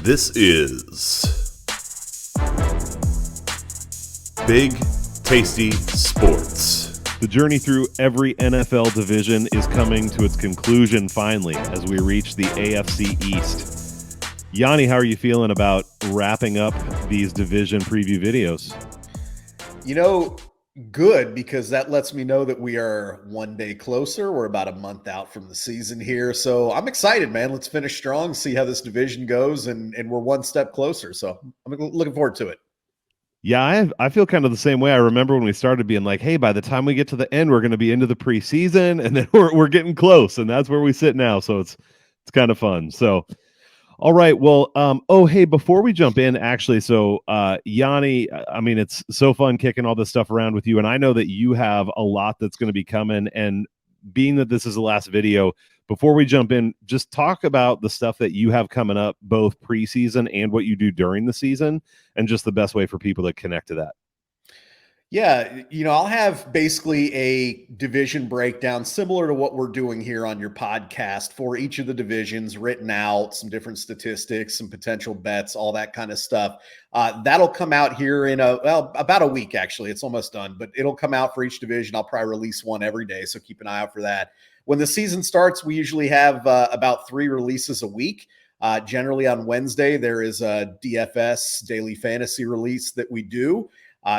This is Big Tasty Sports. The journey through every NFL division is coming to its conclusion finally as we reach the AFC East. Yanni, how are you feeling about wrapping up these division preview videos? Good, because that lets me know that we are one day closer. We're about a month out from the season here. So I'm excited, man. Let's finish strong, see how this division goes, and we're one step closer. So I'm looking forward to it. Yeah, I feel kind of the same way. I remember when we started being like, hey, by the time we get to the end, we're going to be into the preseason, and then we're getting close, and that's where we sit now. So it's kind of fun. So all right. Well, hey, before we jump in, actually, so Yanni, I mean, it's so fun kicking all this stuff around with you. And I know that you have a lot that's going to be coming. And being that this is the last video, before we jump in, just talk about the stuff that you have coming up, both preseason and what you do during the season, and just the best way for people to connect to that. Yeah, I'll have basically a division breakdown similar to what we're doing here on your podcast for each of the divisions, written out, some different statistics, some potential bets, all that kind of stuff. That'll come out here in about a week, actually. It's almost done, but it'll come out for each division. I'll probably release one every day, so keep an eye out for that. When the season starts, we usually have about 3 releases a week. Generally on Wednesday, there is a DFS daily fantasy release that we do.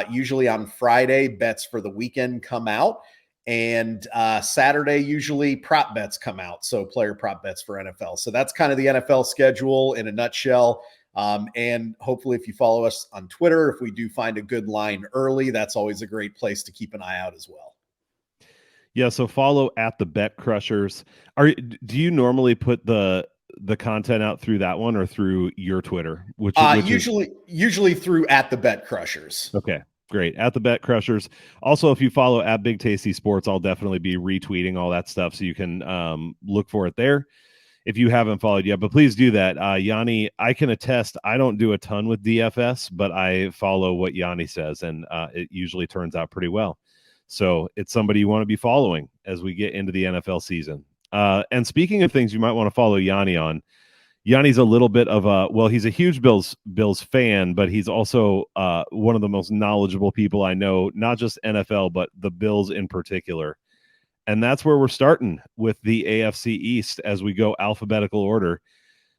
Usually on Friday, bets for the weekend come out, and Saturday, usually prop bets come out. So player prop bets for NFL. So that's kind of the NFL schedule in a nutshell. And hopefully if you follow us on Twitter, if we do find a good line early, that's always a great place to keep an eye out as well. Yeah. So follow at the Bet Crushers. Do you normally put the content out through that one or through your Twitter? Which usually through at the Bet Crushers. Okay, great. At the Bet Crushers. Also, if you follow at Big Tasty Sports, I'll definitely be retweeting all that stuff, so you can look for it there if you haven't followed yet. But please do that. Yanni, I can attest, I don't do a ton with DFS, but I follow what Yanni says, and it usually turns out pretty well. So it's somebody you want to be following as we get into the NFL season. And speaking of things you might want to follow Yanni on, Yanni's a little bit of he's a huge Bills fan, but he's also one of the most knowledgeable people I know, not just NFL, but the Bills in particular. And that's where we're starting with the AFC East as we go alphabetical order.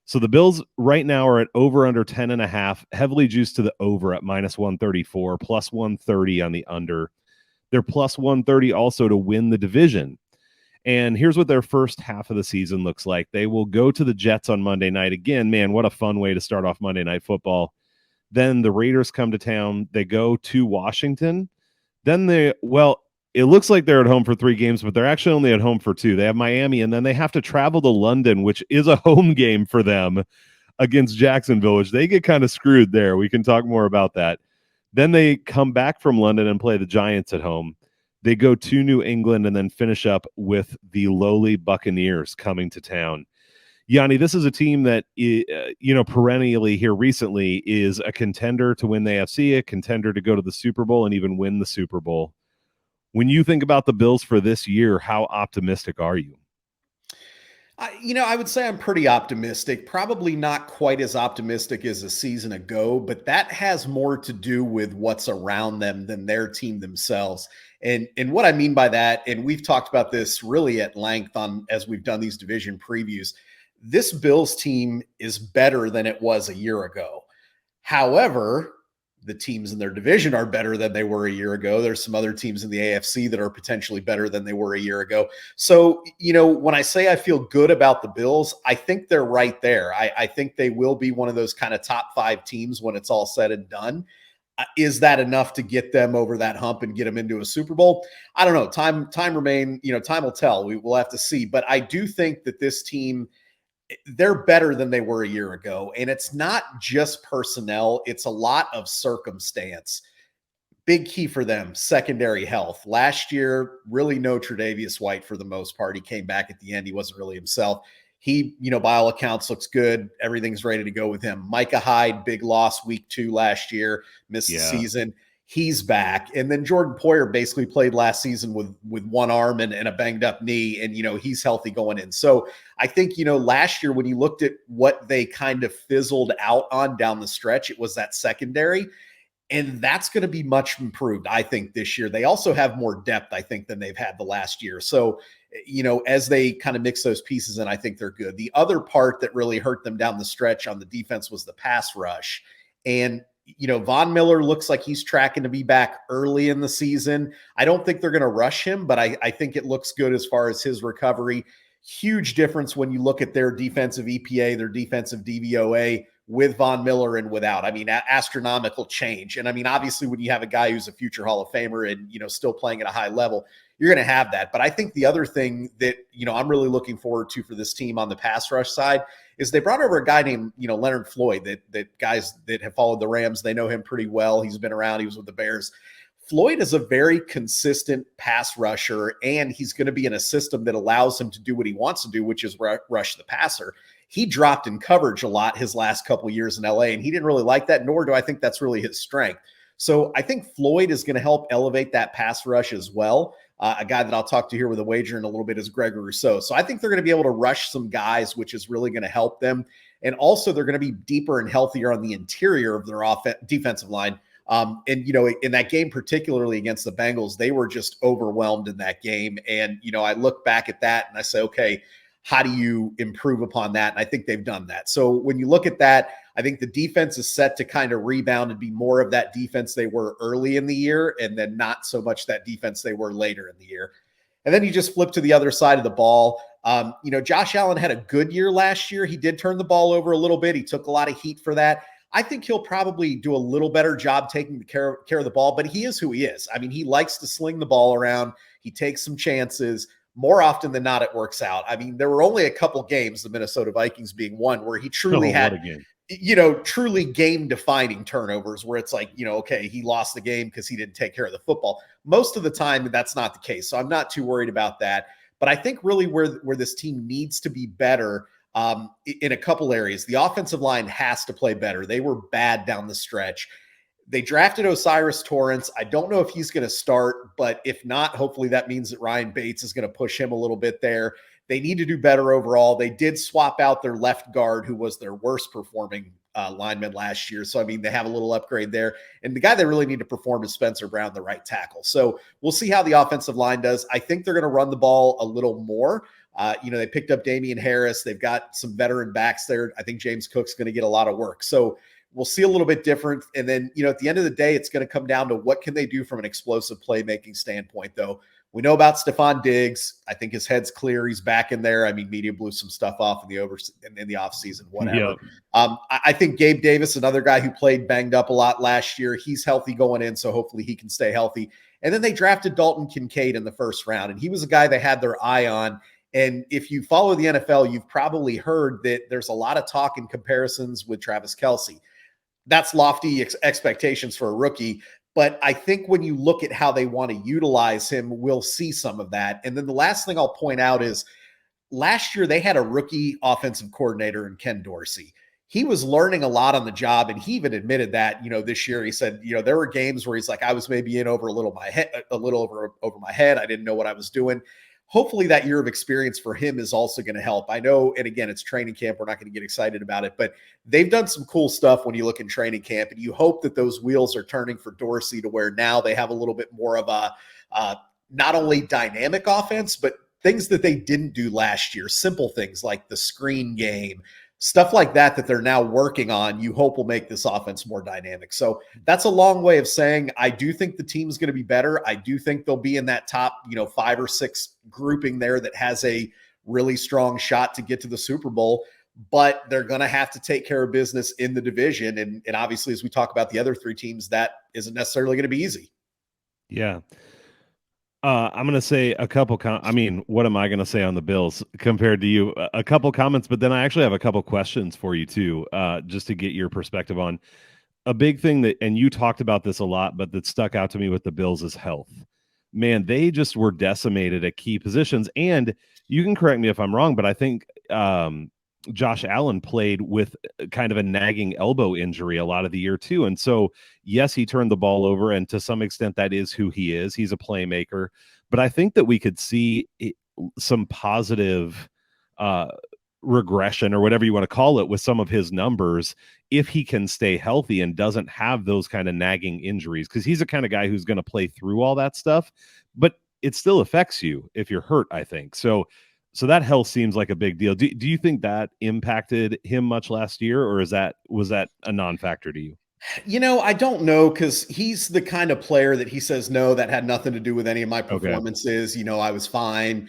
So the Bills right now are at over under 10.5, heavily juiced to the over at -134, plus 130 on the under. They're plus 130 also to win the division. And here's what their first half of the season looks like. They will go to the Jets on Monday night. Again, man, what a fun way to start off Monday Night Football. Then the Raiders come to town. They go to Washington. Then it looks like they're at home for 3 games, but they're actually only at home for 2. They have Miami, and then they have to travel to London, which is a home game for them against Jacksonville, which they get kind of screwed there. We can talk more about that. Then they come back from London and play the Giants at home. They go to New England and then finish up with the lowly Buccaneers coming to town. Yanni, this is a team that, perennially here recently is a contender to win the AFC, a contender to go to the Super Bowl and even win the Super Bowl. When you think about the Bills for this year, how optimistic are you? I would say I'm pretty optimistic, probably not quite as optimistic as a season ago, but that has more to do with what's around them than their team themselves. And what I mean by that, and we've talked about this really at length as we've done these division previews, this Bills team is better than it was a year ago. However, the teams in their division are better than they were a year ago. There's some other teams in the AFC that are potentially better than they were a year ago. So, when I say I feel good about the Bills, I think they're right there. I think they will be one of those kind of top 5 teams when it's all said and done. Is that enough to get them over that hump and get them into a Super Bowl? I don't know. Time will tell. We will have to see. But I do think that this team, they're better than they were a year ago. And it's not just personnel. It's a lot of circumstance. Big key for them, secondary health. Last year, really no Tre'Davious White for the most part. He came back at the end. He wasn't really himself. He, by all accounts, looks good. Everything's ready to go with him. Micah Hyde, big loss week 2 last year, missed the season. He's back. And then Jordan Poyer basically played last season with one arm and a banged up knee. And, he's healthy going in. So I think, last year when you looked at what they kind of fizzled out on down the stretch, it was that secondary. And that's going to be much improved, I think, this year. They also have more depth, I think, than they've had the last year. So, as they kind of mix those pieces in, I think they're good. The other part that really hurt them down the stretch on the defense was the pass rush. And Von Miller looks like he's tracking to be back early in the season. I don't think they're going to rush him, but I think it looks good as far as his recovery. Huge difference when you look at their defensive EPA, their defensive DVOA with Von Miller and without. I mean, astronomical change. And I mean, obviously, when you have a guy who's a future Hall of Famer and, still playing at a high level, you're going to have that. But I think the other thing that, I'm really looking forward to for this team on the pass rush side is they brought over a guy named, Leonard Floyd, that guys that have followed the Rams, they know him pretty well. He's been around. He was with the Bears. Floyd is a very consistent pass rusher, and he's going to be in a system that allows him to do what he wants to do, which is rush the passer. He dropped in coverage a lot his last couple of years in LA, and he didn't really like that, nor do I think that's really his strength. So I think Floyd is going to help elevate that pass rush as well. A guy that I'll talk to here with a wager in a little bit is Greg Rousseau. So I think they're going to be able to rush some guys, which is really going to help them. And also they're going to be deeper and healthier on the interior of their defensive line. And, in that game, particularly against the Bengals, they were just overwhelmed in that game. And, I look back at that and I say, okay, how do you improve upon that? And I think they've done that. So when you look at that, I think the defense is set to kind of rebound and be more of that defense they were early in the year, and then not so much that defense they were later in the year. And then you just flip to the other side of the ball. Josh Allen had a good year last year. He did turn the ball over a little bit. He took a lot of heat for that. I think he'll probably do a little better job taking care of the ball, but he is who he is. I mean, he likes to sling the ball around. He takes some chances. More often than not, it works out. I mean, there were only a couple games, the Minnesota Vikings being one, where he truly had, truly game-defining turnovers where it's like, okay, he lost the game because he didn't take care of the football. Most of the time, that's not the case. So I'm not too worried about that. But I think really where this team needs to be better in a couple areas. The offensive line has to play better. They were bad down the stretch. They drafted Osiris Torrance. I don't know if he's going to start, but if not, hopefully that means that Ryan Bates is going to push him a little bit there. They need to do better overall. They did swap out their left guard, who was their worst performing lineman last year. So, I mean, they have a little upgrade there. And the guy they really need to perform is Spencer Brown, the right tackle. So we'll see how the offensive line does. I think they're going to run the ball a little more. They picked up Damian Harris. They've got some veteran backs there. I think James Cook's going to get a lot of work. So we'll see a little bit different. And then, at the end of the day, it's going to come down to what can they do from an explosive playmaking standpoint, though. We know about Stephon Diggs. I think his head's clear. He's back in there. I mean, media blew some stuff off in the offseason, whatever. Yep. I think Gabe Davis, another guy who played banged up a lot last year, he's healthy going in, so hopefully he can stay healthy. And then they drafted Dalton Kincaid in the first round, and he was a guy they had their eye on. And if you follow the NFL, you've probably heard that there's a lot of talk and comparisons with Travis Kelce. That's lofty expectations for a rookie. But I think when you look at how they want to utilize him, we'll see some of that. And then the last thing I'll point out is last year they had a rookie offensive coordinator in Ken Dorsey. He was learning a lot on the job, and he even admitted that, this year he said, there were games where he's like, I was maybe in over a little over my head. I didn't know what I was doing. Hopefully that year of experience for him is also going to help. I know, and again, it's training camp. We're not going to get excited about it, but they've done some cool stuff when you look in training camp, and you hope that those wheels are turning for Dorsey to where now they have a little bit more of a not only dynamic offense, but things that they didn't do last year, simple things like the screen game, stuff like that they're now working on, you hope will make this offense more dynamic. So that's a long way of saying I do think the team's going to be better. I do think they'll be in that top, 5 or 6 grouping there that has a really strong shot to get to the Super Bowl, but they're going to have to take care of business in the division. And obviously, as we talk about the other 3 teams, that isn't necessarily going to be easy. Yeah. I'm going to say a couple. What am I going to say on the Bills compared to you? A couple comments, but then I actually have a couple questions for you too, just to get your perspective on a big thing that, and you talked about this a lot, but that stuck out to me with the Bills is health. Man, they just were decimated at key positions. And you can correct me if I'm wrong, but I think Josh Allen played with kind of a nagging elbow injury a lot of the year too. And so, yes, he turned the ball over, and to some extent that is who he is. He's a playmaker, but I think that we could see some positive regression or whatever you want to call it with some of his numbers if he can stay healthy and doesn't have those kind of nagging injuries, because he's the kind of guy who's going to play through all that stuff, but it still affects you if you're hurt, I think. So that health seems like a big deal. Do you think that impacted him much last year, or was that a non-factor to you? I don't know, because he's the kind of player that he says, no, that had nothing to do with any of my Okay. performances. I was fine.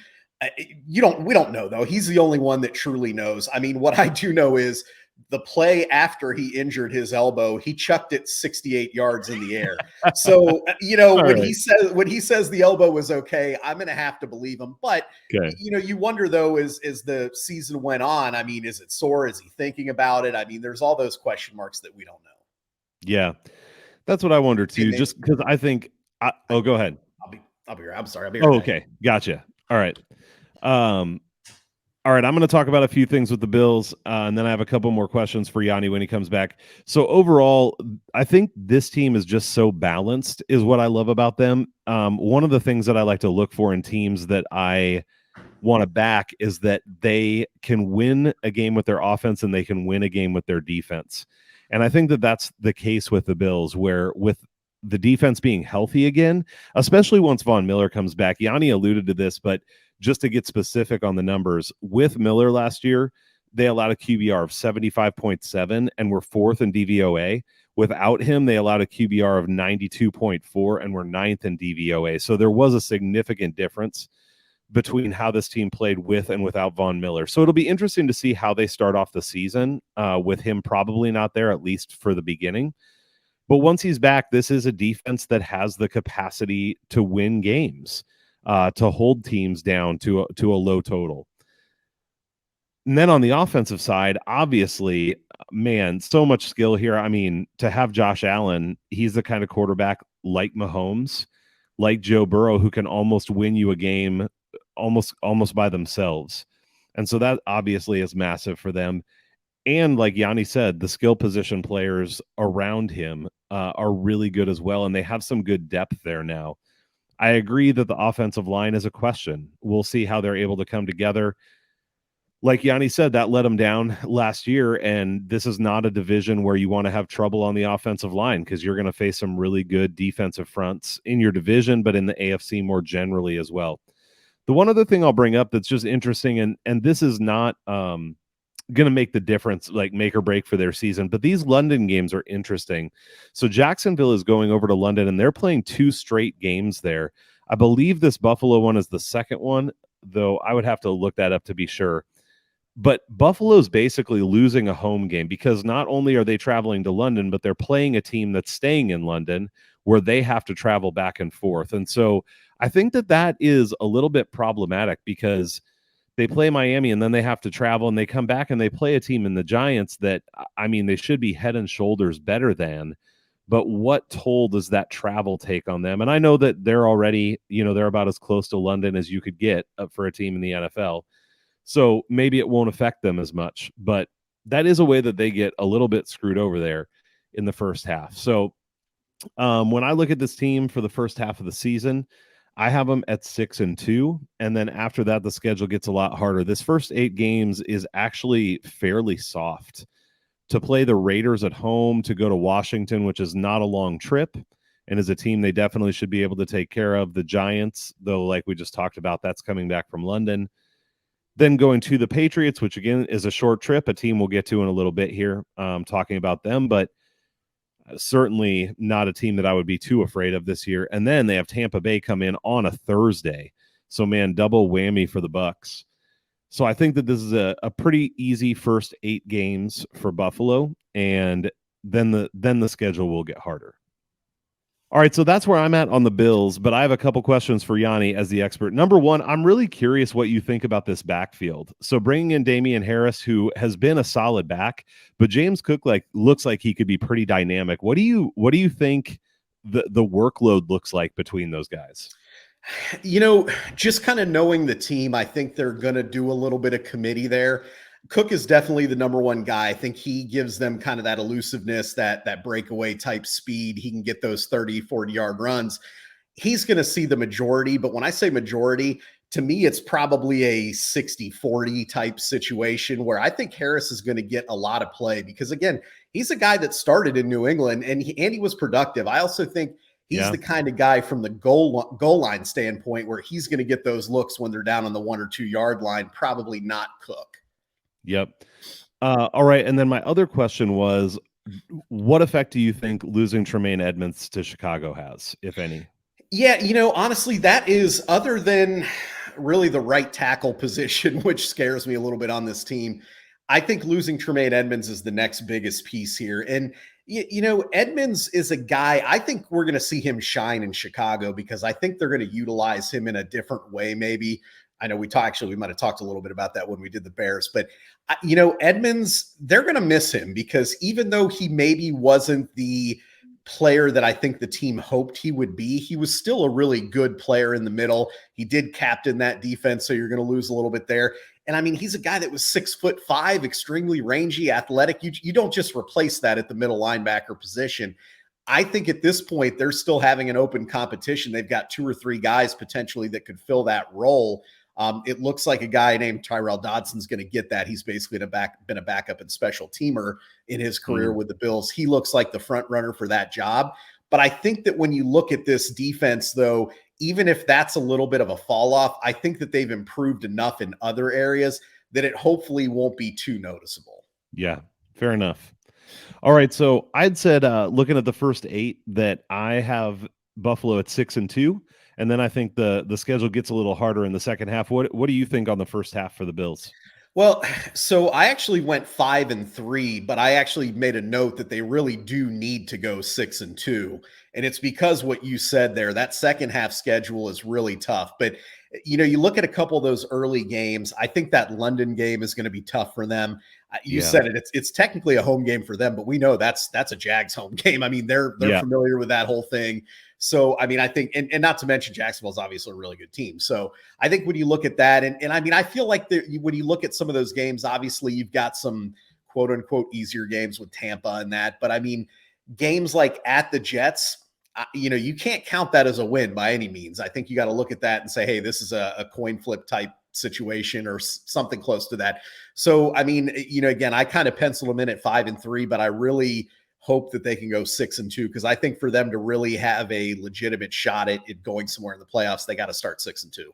We don't know, though. He's the only one that truly knows. I mean, what I do know is the play after he injured his elbow, he chucked it 68 yards in the air. So, when right. he says the elbow was okay, I'm going to have to believe him. But, Okay. you wonder, though, as the season went on, I mean, is it sore? Is he thinking about it? I mean, there's all those question marks that we don't know. Yeah. That's what I wonder too, just because I think go ahead. I'll be right. I'm sorry. I'll be right Oh, back. okay. Gotcha. All right. All right, I'm going to talk about a few things with the Bills, and then I have a couple more questions for Yanni when he comes back. So overall, I think this team is just so balanced is what I love about them. One of the things that I like to look for in teams that I want to back is that they can win a game with their offense and they can win a game with their defense. And I think that that's the case with the Bills, where with the defense being healthy again, especially once Von Miller comes back. Yanni alluded to this, but just to get specific on the numbers, with Miller last year, they allowed a QBR of 75.7 and were fourth in DVOA. Without him, they allowed a QBR of 92.4 and were ninth in DVOA. So there was a significant difference between how this team played with and without Von Miller. So it'll be interesting to see how they start off the season with him probably not there, at least for the beginning. But once he's back, this is a defense that has the capacity to win games, to hold teams down to a low total. And then on the offensive side, obviously, man, so much skill here. I mean, to have Josh Allen, he's the kind of quarterback like Mahomes, like Joe Burrow, who can almost win you a game almost by themselves. And so that obviously is massive for them. And like Yanni said, the skill position players around him are really good as well, and they have some good depth there now. I agree that the offensive line is a question. We'll see how they're able to come together. Like Yanni said, that let them down last year, and this is not a division where you want to have trouble on the offensive line, because you're going to face some really good defensive fronts in your division, but in the AFC more generally as well. The one other thing I'll bring up that's just interesting, and this is not going to make the difference, like make or break for their season, but these London games are interesting. So Jacksonville is going over to London, and they're playing 2 straight games there. I believe this Buffalo one is the second one, though I would have to look that up to be sure. But Buffalo's basically losing a home game, because not only are they traveling to London, but they're playing a team that's staying in London where they have to travel back and forth. And so I think that is a little bit problematic, because they play Miami and then they have to travel, and they come back and they play a team in the Giants that, I mean, they should be head and shoulders better than. But what toll does that travel take on them? And I know that they're already, they're about as close to London as you could get for a team in the NFL. So maybe it won't affect them as much, but that is a way that they get a little bit screwed over there in the first half. So when I look at this team for the first half of the season, I have them at 6-2. And then after that, the schedule gets a lot harder. This first 8 games is actually fairly soft. To play the Raiders at home, to go to Washington, which is not a long trip, and is a team they definitely should be able to take care of. The Giants, though, like we just talked about, that's coming back from London. Then going to the Patriots, which again is a short trip, a team we'll get to in a little bit here, talking about them, but certainly not a team that I would be too afraid of this year. And then they have Tampa Bay come in on a Thursday. So, man, double whammy for the Bucs. So I think that this is a pretty easy first 8 games for Buffalo, and then the schedule will get harder. All right, so that's where I'm at on the Bills, but I have a couple questions for Yanni as the expert. Number one, I'm really curious what you think about this backfield. So bringing in Damian Harris, who has been a solid back, but James Cook looks like he could be pretty dynamic. What do you think the workload looks like between those guys? Just kind of knowing the team, I think they're going to do a little bit of committee there. Cook is definitely the number one guy. I think he gives them kind of that elusiveness, that breakaway type speed. He can get those 30, 40-yard runs. He's going to see the majority, but when I say majority, to me, it's probably a 60-40 type situation where I think Harris is going to get a lot of play because, again, he's a guy that started in New England and he was productive. I also think he's the kind of guy from the goal line standpoint where he's going to get those looks when they're down on the 1 or 2 yard line, probably not Cook. Yep. All right. And then my other question was, what effect do you think losing Tremaine Edmonds to Chicago has, if any? Yeah, honestly, that is, other than really the right tackle position, which scares me a little bit on this team, I think losing Tremaine Edmonds is the next biggest piece here. And, Edmonds is a guy, I think we're going to see him shine in Chicago because I think they're going to utilize him in a different way, maybe. I know we might have talked a little bit about that when we did the Bears, but Edmonds, they're going to miss him because even though he maybe wasn't the player that I think the team hoped he would be, he was still a really good player in the middle. He did captain that defense, so you're going to lose a little bit there. And I mean, he's a guy that was 6'5", extremely rangy, athletic. You don't just replace that at the middle linebacker position. I think at this point, they're still having an open competition. They've got 2 or 3 guys potentially that could fill that role. It looks like a guy named Tyrell Dodson's going to get that. He's basically been a backup and special teamer in his career with the Bills. He looks like the front runner for that job. But I think that when you look at this defense, though, even if that's a little bit of a fall off, I think that they've improved enough in other areas that it hopefully won't be too noticeable. Yeah, fair enough. All right. So I'd said, looking at the first 8, that I have Buffalo at 6-2. And then I think the schedule gets a little harder in the second half. What do you think on the first half for the Bills? Well, so I actually went 5-3, but I actually made a note that they really do need to go 6-2. And it's because what you said there, that second half schedule is really tough. But, you look at a couple of those early games. I think that London game is going to be tough for them. You said it. It's technically a home game for them, but we know that's a Jags home game. I mean, they're familiar with that whole thing. So, I mean, I think, and not to mention Jacksonville's obviously a really good team. So I think when you look at that, and I mean, I feel like when you look at some of those games, obviously you've got some quote unquote easier games with Tampa and that, but I mean, games like at the Jets, you can't count that as a win by any means. I think you got to look at that and say, hey, this is a coin flip type situation or something close to that. So, I mean, again, I kind of pencil them in at 5-3, but I really hope that they can go 6-2 because I think for them to really have a legitimate shot at it going somewhere in the playoffs, they got to start 6-2.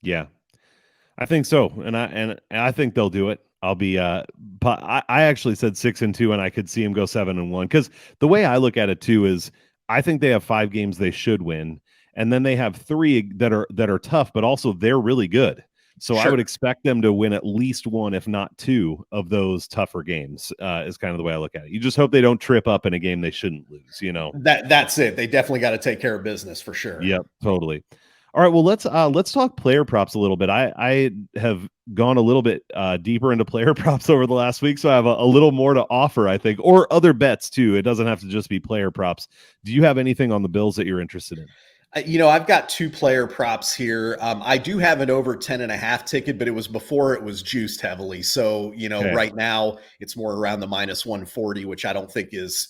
Yeah, I think so, and I think they'll do it. I'll be I actually said 6-2, and I could see him go 7-1 because the way I look at it too is I think they have 5 games they should win, and then they have 3 that are tough, but also they're really good. So sure. I would expect them to win at least 1, if not 2, of those tougher games. Is kind of the way I look at it. You just hope they don't trip up in a game they shouldn't lose. That's it. They definitely got to take care of business for sure. Yep, totally. All right, well let's talk player props a little bit. I have gone a little bit deeper into player props over the last week, so I have a little more to offer, I think, or other bets too. It doesn't have to just be player props. Do you have anything on the Bills that you're interested in? I've got 2 player props here. I do have an over 10.5 ticket, but it was before it was juiced heavily. So, okay. Right now it's more around the -140, which I don't think is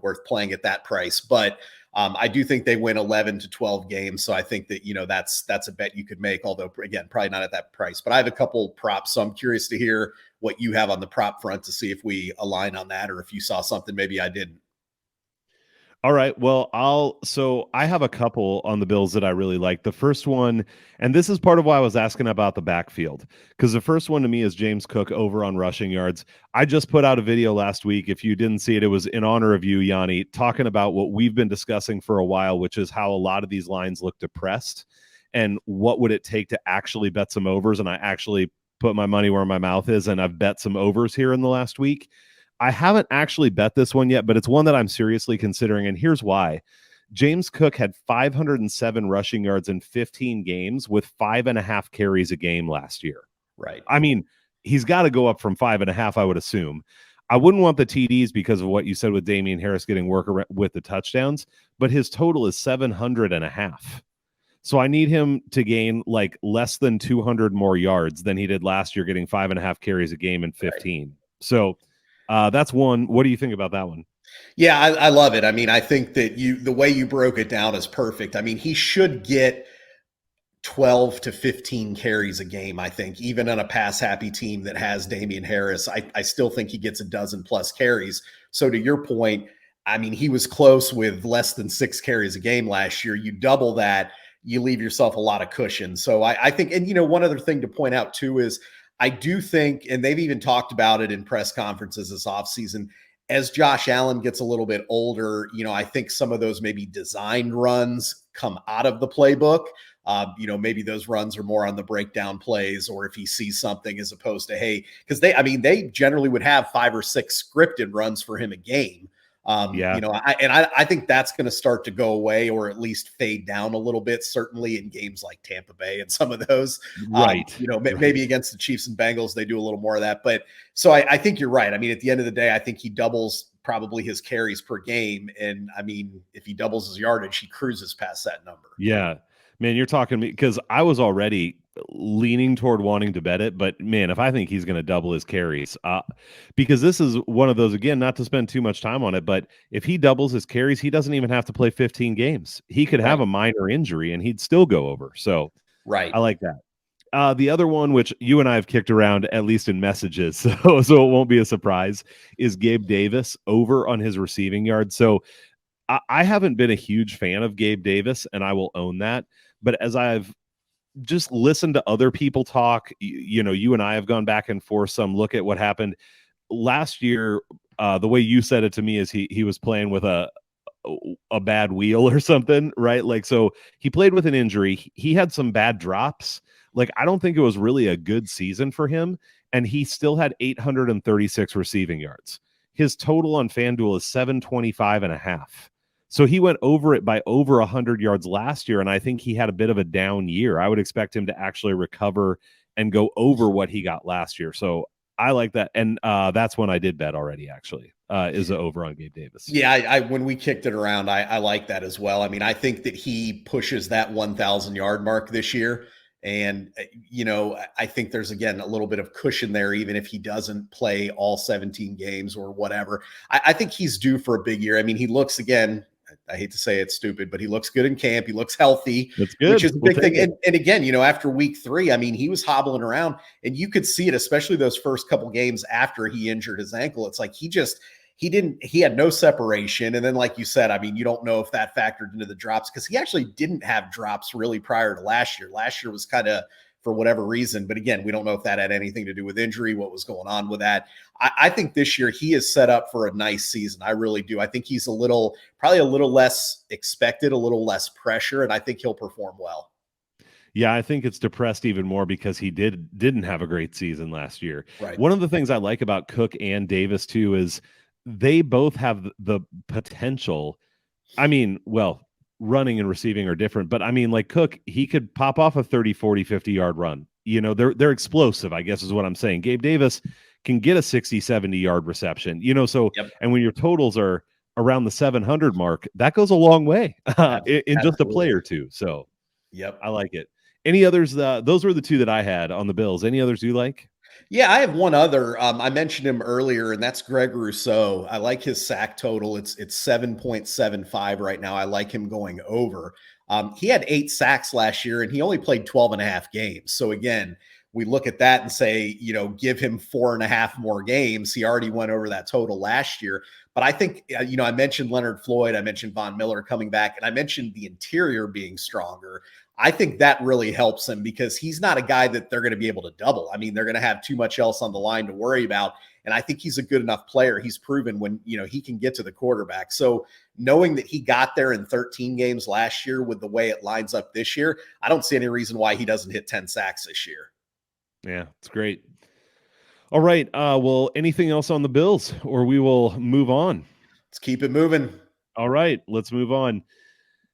worth playing at that price. But I do think they win 11 to 12 games. So I think that, that's a bet you could make, although again, probably not at that price, but I have a couple props. So I'm curious to hear what you have on the prop front to see if we align on that, or if you saw something maybe I didn't. All right. Well, I have a couple on the Bills that I really like. The first one, and this is part of why I was asking about the backfield, because the first one to me is James Cook over on rushing yards. I just put out a video last week. If you didn't see it, it was in honor of you, Yanni, talking about what we've been discussing for a while, which is how a lot of these lines look depressed and what would it take to actually bet some overs. And I actually put my money where my mouth is, and I've bet some overs here in the last week. I haven't actually bet this one yet, but it's one that I'm seriously considering, and here's why. James Cook had 507 rushing yards in 15 games with 5.5 carries a game last year. Right. I mean, he's got to go up from 5.5, I would assume. I wouldn't want the TDs because of what you said with Damian Harris getting work with the touchdowns, but his total is 700.5. So I need him to gain like less than 200 more yards than he did last year, getting 5.5 carries a game and 15. Right. So that's one. What do you think about that one? Yeah, I love it. I mean, I think that the way you broke it down is perfect. I mean, he should get 12 to 15 carries a game, I think, even on a pass happy team that has Damian Harris. I still think he gets a dozen plus carries. So to your point, I mean, he was close with less than 6 carries a game last year. You double that, you leave yourself a lot of cushion. So I think, and one other thing to point out too is I do think, and they've even talked about it in press conferences this offseason, as Josh Allen gets a little bit older, I think some of those maybe designed runs come out of the playbook. Maybe those runs are more on the breakdown plays, or if he sees something as opposed to, hey, because they generally would have 5 or 6 scripted runs for him a game. I think that's going to start to go away, or at least fade down a little bit, certainly in games like Tampa Bay and some of those. Right. Maybe against the Chiefs and Bengals, they do a little more of that. But so I think you're right. I mean, at the end of the day, I think he doubles probably his carries per game. And I mean, if he doubles his yardage, he cruises past that number. Yeah. Man, you're talking to me because I was already leaning toward wanting to bet it, but man, if I think he's going to double his carries, because this is one of those, again, not to spend too much time on it, but if he doubles his carries, he doesn't even have to play 15 games. He could have a minor injury and he'd still go over. So right, I like that. The other one, which you and I have kicked around at least in messages, so it won't be a surprise, is Gabe Davis over on his receiving yards. So I haven't been a huge fan of Gabe Davis, and I will own that. But as I've just listened to other people talk, you and I have gone back and forth some, look at what happened last year. The way you said it to me is he was playing with a bad wheel or something, right? Like, so he played with an injury. He had some bad drops. Like, I don't think it was really a good season for him. And he still had 836 receiving yards. His total on FanDuel is 725.5. So he went over it by over 100 yards last year, and I think he had a bit of a down year. I would expect him to actually recover and go over what he got last year. So I like that, and that's when I did bet already, actually, is over on Gabe Davis. Yeah, I when we kicked it around, I like that as well. I mean, I think that he pushes that 1,000-yard mark this year. And, I think there's, again, a little bit of cushion there, even if he doesn't play all 17 games or whatever. I think he's due for a big year. I mean, he looks, again, I hate to say it's stupid, but he looks good in camp. He looks healthy, That's good. Which is a big thing. And again, after week 3, I mean, he was hobbling around and you could see it, especially those first couple games after he injured his ankle. It's like he had no separation. And then, like you said, I mean, you don't know if that factored into the drops because he actually didn't have drops really prior to last year. Last year was kind of for whatever reason. But again, we don't know if that had anything to do with injury, what was going on with that. I think this year he is set up for a nice season. I really do. I think he's probably a little less expected, a little less pressure, and I think he'll perform well. Yeah, I think it's depressed even more because he didn't have a great season last year. Right. One of the things I like about Cook and Davis too is they both have the potential. I mean, well, running and receiving are different, but I mean, like Cook, he could pop off a 30, 40, 50-yard run. They're explosive, I guess is what I'm saying. Gabe Davis can get a 60, 70-yard reception, so, yep. And when your totals are around the 700 mark, that goes a long way in just a play or two. So, yep, I like it. Any others? Those were the two that I had on the Bills. Any others you like? Yeah, I have one other. I mentioned him earlier, and that's Greg Rousseau. I like his sack total. It's 7.75 right now. I like him going over. He had 8 sacks last year, and he only played 12 and a half games. So again, we look at that and say, give him 4.5 more games. He already went over that total last year. But I think, I mentioned Leonard Floyd, I mentioned Von Miller coming back, and I mentioned the interior being stronger. I think that really helps him because he's not a guy that they're going to be able to double. I mean, they're going to have too much else on the line to worry about. And I think he's a good enough player. He's proven when, he can get to the quarterback. So knowing that he got there in 13 games last year with the way it lines up this year, I don't see any reason why he doesn't hit 10 sacks this year. Yeah, it's great. All right. Well, anything else on the Bills or we will move on? Let's keep it moving. All right, let's move on.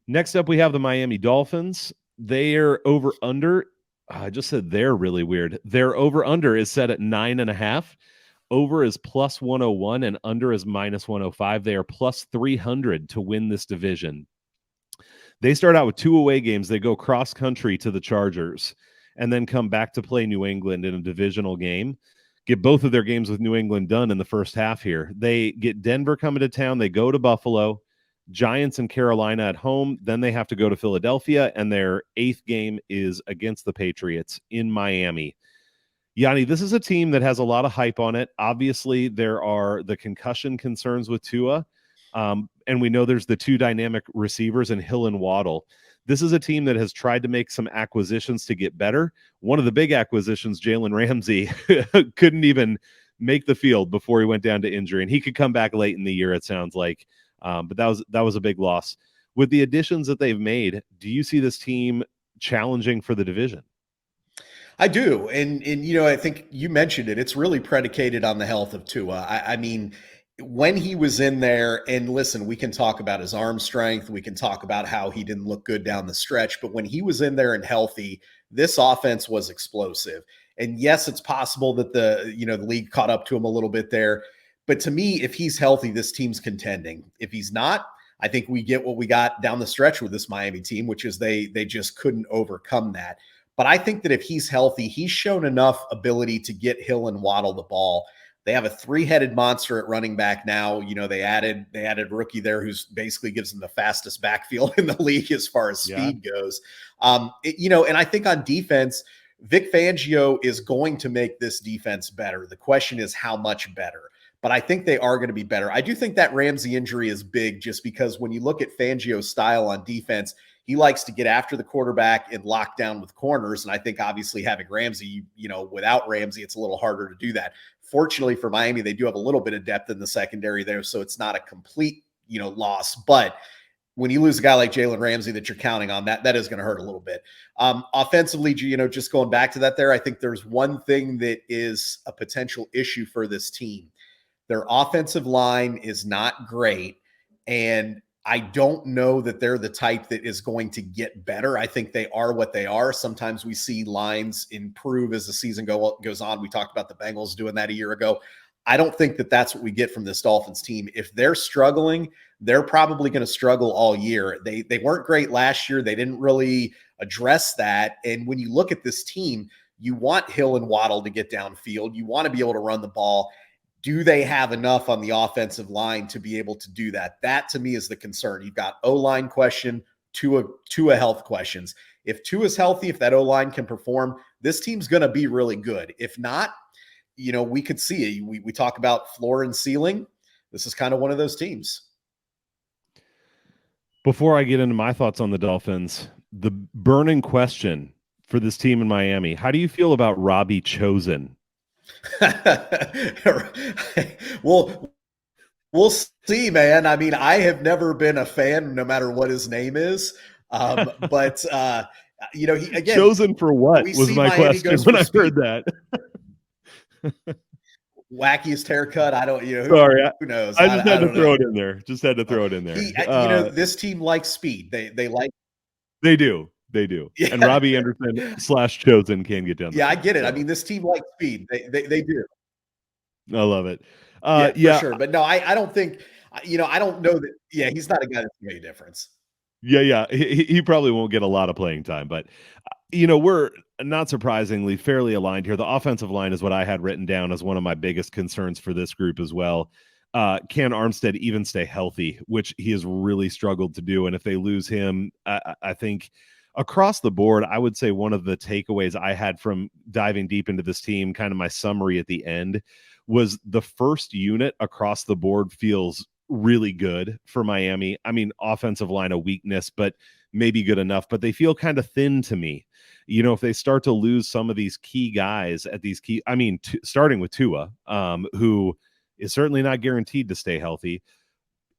Next up, we have the Miami Dolphins. Their over under, I just said they're really weird. Their over under is set at 9.5. Over is plus 101 and under is minus 105. They are plus 300 to win this division. They start out with 2 away games. They go cross country to the Chargers and then come back to play New England in a divisional game. Get both of their games with New England done in the first half here. They get Denver coming to town. They go to Buffalo, Giants and Carolina at home. Then they have to go to Philadelphia, and their 8th game is against the Patriots in Miami. Yanni, this is a team that has a lot of hype on it. Obviously, there are the concussion concerns with Tua, and we know there's the 2 dynamic receivers in Hill and Waddle. This is a team that has tried to make some acquisitions to get better. One of the big acquisitions, Jalen Ramsey, couldn't even make the field before he went down to injury, and he could come back late in the year, it sounds like. But that was a big loss. With the additions that they've made, do you see this team challenging for the division? I do. And I think you mentioned it. It's really predicated on the health of Tua. I mean, when he was in there, and listen, we can talk about his arm strength. We can talk about how he didn't look good down the stretch. But when he was in there and healthy, this offense was explosive. And yes, it's possible that the league caught up to him a little bit there. But to me, if he's healthy, this team's contending. If he's not, I think we get what we got down the stretch with this Miami team, which is they just couldn't overcome that. But I think that if he's healthy, he's shown enough ability to get Hill and Waddle the ball. They have a 3-headed monster at running back now. They added rookie there who's basically gives them the fastest backfield in the league as far as speed goes. And I think on defense, Vic Fangio is going to make this defense better. The question is how much better. But I think they are going to be better. I do think that Ramsey injury is big just because when you look at Fangio's style on defense, he likes to get after the quarterback and lock down with corners. And I think obviously having Ramsey, without Ramsey, it's a little harder to do that. Fortunately for Miami, they do have a little bit of depth in the secondary there, so it's not a complete, loss. But when you lose a guy like Jalen Ramsey that you're counting on, that is going to hurt a little bit. Offensively, just going back to that there, I think there's one thing that is a potential issue for this team. Their offensive line is not great, and I don't know that they're the type that is going to get better. I think they are what they are. Sometimes we see lines improve as the season goes on. We talked about the Bengals doing that a year ago. I don't think that that's what we get from this Dolphins team. If they're struggling, they're probably going to struggle all year. They weren't great last year. They didn't really address that. And when you look at this team, you want Hill and Waddle to get downfield. You want to be able to run the ball. Do they have enough on the offensive line to be able to do that? That to me is the concern. You've got O-line question, Tua health questions. If Tua's healthy, if that O-line can perform, this team's going to be really good. If not, we could see it. We talk about floor and ceiling. This is kind of one of those teams. Before I get into my thoughts on the Dolphins, the burning question for this team in Miami, how do you feel about Robbie Chosen? Well, we'll see, man. I mean, I have never been a fan, no matter what his name is. But he again, chosen for what was my Miami question when I heard that. Wackiest haircut. I don't, sorry, who knows? I just had to throw it in there. Just had to throw it in there. This team likes speed. They like. They do. They do. Yeah. And Robbie Anderson / Chosen can get down. Yeah, I get it. I mean, this team likes speed. They do. I love it. For sure. But no, I don't think, I don't know that. Yeah, he's not a guy that's going to make a difference. Yeah. He probably won't get a lot of playing time, but we're not surprisingly fairly aligned here. The offensive line is what I had written down as one of my biggest concerns for this group as well. Can Armstead even stay healthy, which he has really struggled to do? And if they lose him, I think across the board, I would say one of the takeaways I had from diving deep into this team, kind of my summary at the end, was the first unit across the board feels really good for Miami. I mean, offensive line a weakness, but maybe good enough, but they feel kind of thin to me. If they start to lose some of these key guys at these key, starting with Tua, who is certainly not guaranteed to stay healthy.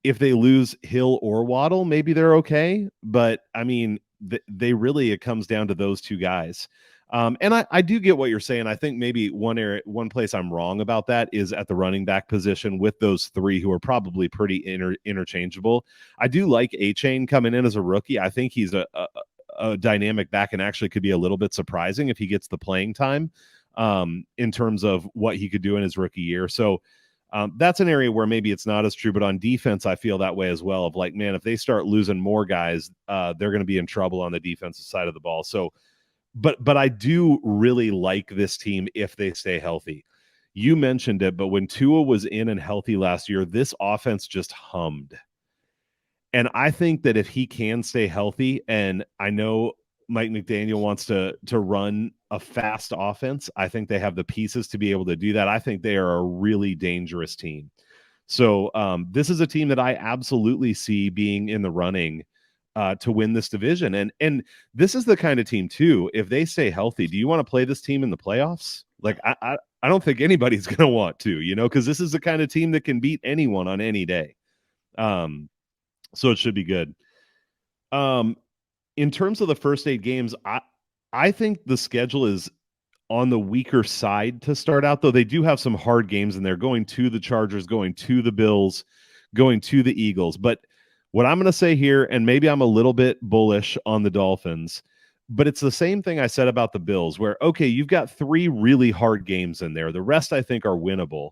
If they lose Hill or Waddle, maybe they're okay. But it comes down to those two guys. And I do get what you're saying. I think maybe one place I'm wrong about that is at the running back position with those three who are probably pretty interchangeable. I do like A-Chain coming in as a rookie. I think he's a dynamic back and actually could be a little bit surprising if he gets the playing time in terms of what he could do in his rookie year. So That's an area where maybe it's not as true, but on defense, I feel that way as well. Of like, man, if they start losing more guys, they're going to be in trouble on the defensive side of the ball. So, but I do really like this team if they stay healthy. You mentioned it, but when Tua was in and healthy last year, this offense just hummed. And I think that if he can stay healthy, and I know Mike McDaniel wants to run a fast offense, I think they have the pieces to be able to do that. I think they are a really dangerous team. So this is a team that I absolutely see being in the running to win this division. And this is the kind of team too, if they stay healthy, do you want to play this team in the playoffs? Like, I don't think anybody's going to want to, because this is the kind of team that can beat anyone on any day. So it should be good. In terms of the first 8 games, I think the schedule is on the weaker side to start out, though they do have some hard games in there, going to the Chargers, going to the Bills, going to the Eagles. But what I'm going to say here, and maybe I'm a little bit bullish on the Dolphins, but it's the same thing I said about the Bills, where, okay, you've got 3 really hard games in there. The rest I think are winnable.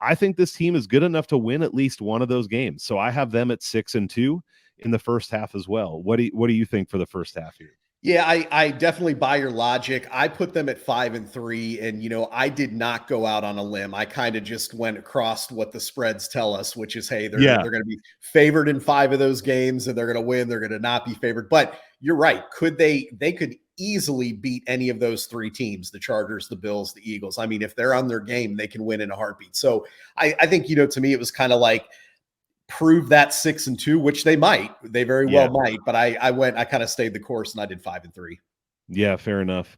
I think this team is good enough to win at least one of those games. So I have them at 6-2 in the first half as well. What do you think for the first half here? Yeah, I definitely buy your logic. I put them at 5-3, and I did not go out on a limb. I kind of just went across what the spreads tell us, which is, hey, they're going to be favored in 5 of those games, and they're going to win. They're going to not be favored. But you're right. They could easily beat any of those 3 teams: the Chargers, the Bills, the Eagles. I mean, if they're on their game, they can win in a heartbeat. So I think, to me, it was kind of like, prove that 6-2, which they might. They very well might. But I kind of stayed the course, and I did 5-3. Yeah, fair enough.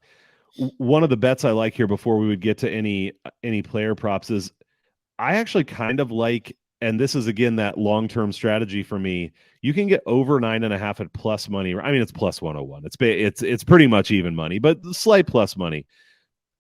One of the bets I like here before we would get to any player props is I actually kind of like, and this is again that long-term strategy for me. You can get over 9.5 at plus money. I mean, it's plus 101. It's pretty much even money, but slight plus money.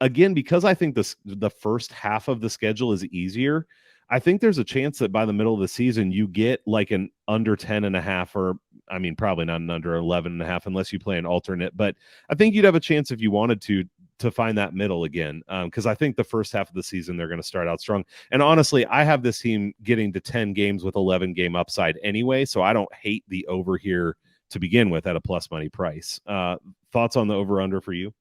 Again, because I think the first half of the schedule is easier, I think there's a chance that by the middle of the season, you get like an under 10.5, or I mean, probably not an under 11.5 unless you play an alternate, but I think you'd have a chance if you wanted to find that middle again. Because I think the first half of the season, they're going to start out strong. And honestly, I have this team getting to 10 games with 11 game upside anyway. So I don't hate the over here to begin with at a plus money price. Thoughts on the over under for you?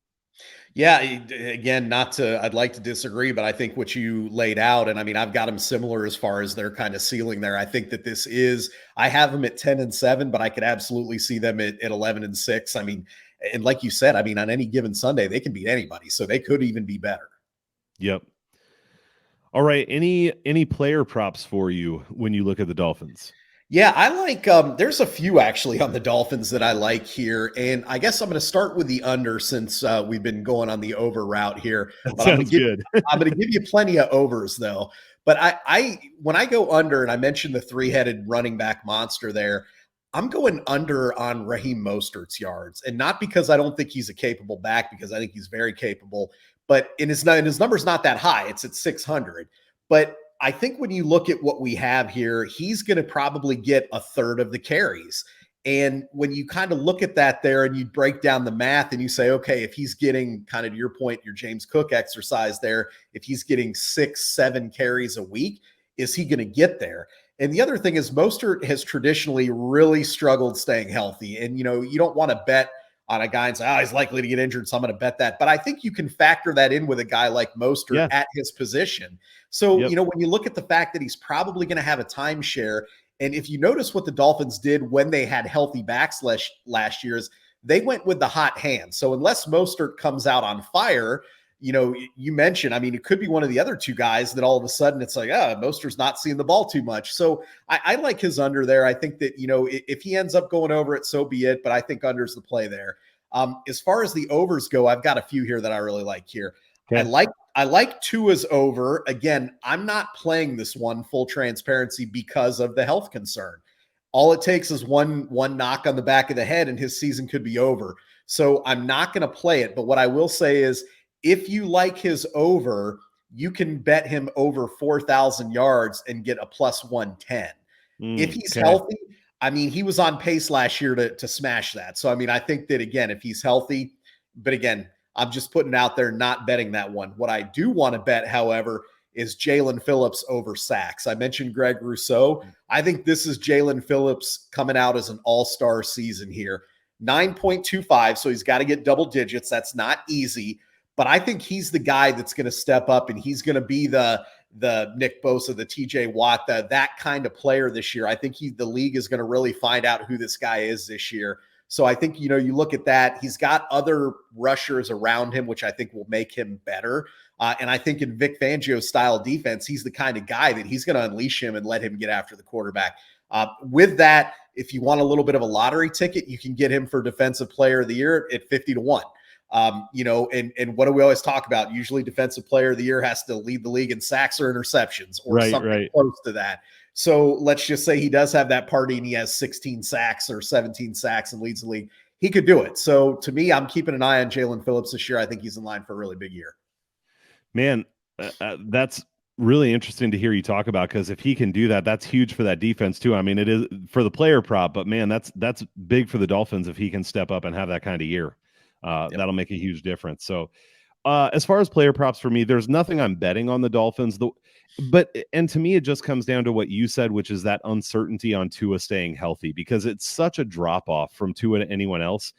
Yeah, again, I'd like to disagree, but I think what you laid out, and I mean, I've got them similar as far as their kind of ceiling there. I think that I have them at 10-7, but I could absolutely see them at 11-6. I mean, and like you said, I mean, on any given Sunday, they can beat anybody, so they could even be better. Yep. All right. Any player props for you when you look at the Dolphins? Yeah, I like, there's a few actually on the Dolphins that I like here. And I guess I'm going to start with the under since we've been going on the over route here. That But sounds good. I'm going to give you plenty of overs though. But when I go under, and I mentioned the 3-headed running back monster there, I'm going under on Raheem Mostert's yards. And not because I don't think he's a capable back, because I think he's very capable. But his number's not that high. It's at 600. But I think when you look at what we have here, he's going to probably get a third of the carries. And when you kind of look at that there and you break down the math and you say, okay, if he's getting, kind of to your point, your James Cook exercise there, if he's getting 6-7 carries a week, is he going to get there? And the other thing is Mostert has traditionally really struggled staying healthy. And, you don't want to bet on a guy and say, he's likely to get injured, so I'm going to bet that. But I think you can factor that in with a guy like Mostert at his position. So, when you look at the fact that he's probably going to have a timeshare, and if you notice what the Dolphins did when they had healthy backs last year, is they went with the hot hand. So unless Mostert comes out on fire, you mentioned, I mean, it could be one of the other 2 guys that all of a sudden it's like, Mostert's not seeing the ball too much. So I like his under there. I think that, if he ends up going over it, so be it. But I think under's the play there. As far as the overs go, I've got a few here that I really like here. Okay. I like Tua's over. Again, I'm not playing this one, full transparency, because of the health concern. All it takes is one knock on the back of the head and his season could be over. So I'm not going to play it. But what I will say is, if you like his over, you can bet him over 4,000 yards and get a plus 110. If he's healthy, I mean, he was on pace last year to smash that. So, I mean, I think that, again, if he's healthy, but again, I'm just putting it out there, not betting that one. What I do want to bet, however, is Jalen Phillips over sacks. I mentioned Greg Rousseau. I think this is Jalen Phillips coming out as an all-star season here. 9.25, so he's got to get double digits. That's not easy, but I think he's the guy that's going to step up, and he's going to be the Nick Bosa, the TJ Watt, that kind of player this year. I think the league is going to really find out who this guy is this year. So I think, you look at that, he's got other rushers around him, which I think will make him better. And I think in Vic Fangio's style defense, he's the kind of guy that he's going to unleash him and let him get after the quarterback. With that, if you want a little bit of a lottery ticket, you can get him for Defensive Player of the Year at 50-1. And what do we always talk about? Usually Defensive Player of the Year has to lead the league in sacks or interceptions or something close to that. So let's just say he does have that party and he has 16 sacks or 17 sacks and leads the league. He could do it. So to me, I'm keeping an eye on Jalen Phillips this year. I think he's in line for a really big year. Man, that's really interesting to hear you talk about, because if he can do that, that's huge for that defense too. I mean, it is for the player prop, but man, that's big for the Dolphins if he can step up and have that kind of year. That'll make a huge difference. So as far as player props for me, there's nothing I'm betting on the Dolphins. And to me, it just comes down to what you said, which is that uncertainty on Tua staying healthy, because it's such a drop off from Tua to anyone else.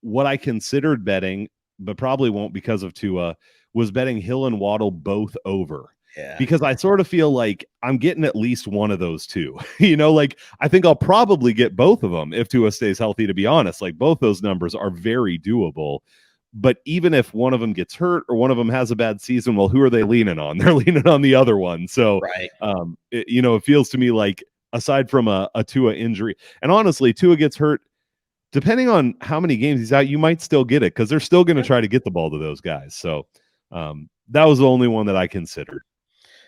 What I considered betting, but probably won't because of Tua, was betting Hill and Waddle both over. Yeah. Because I sort of feel like I'm getting at least one of those two. Like I think I'll probably get both of them if Tua stays healthy, to be honest. Like both those numbers are very doable. But even if one of them gets hurt or one of them has a bad season, well, who are they leaning on? They're leaning on the other one. So, it feels to me like aside from a Tua injury, and honestly, Tua gets hurt, depending on how many games he's out, you might still get it because they're still going to try to get the ball to those guys. So that was the only one that I considered.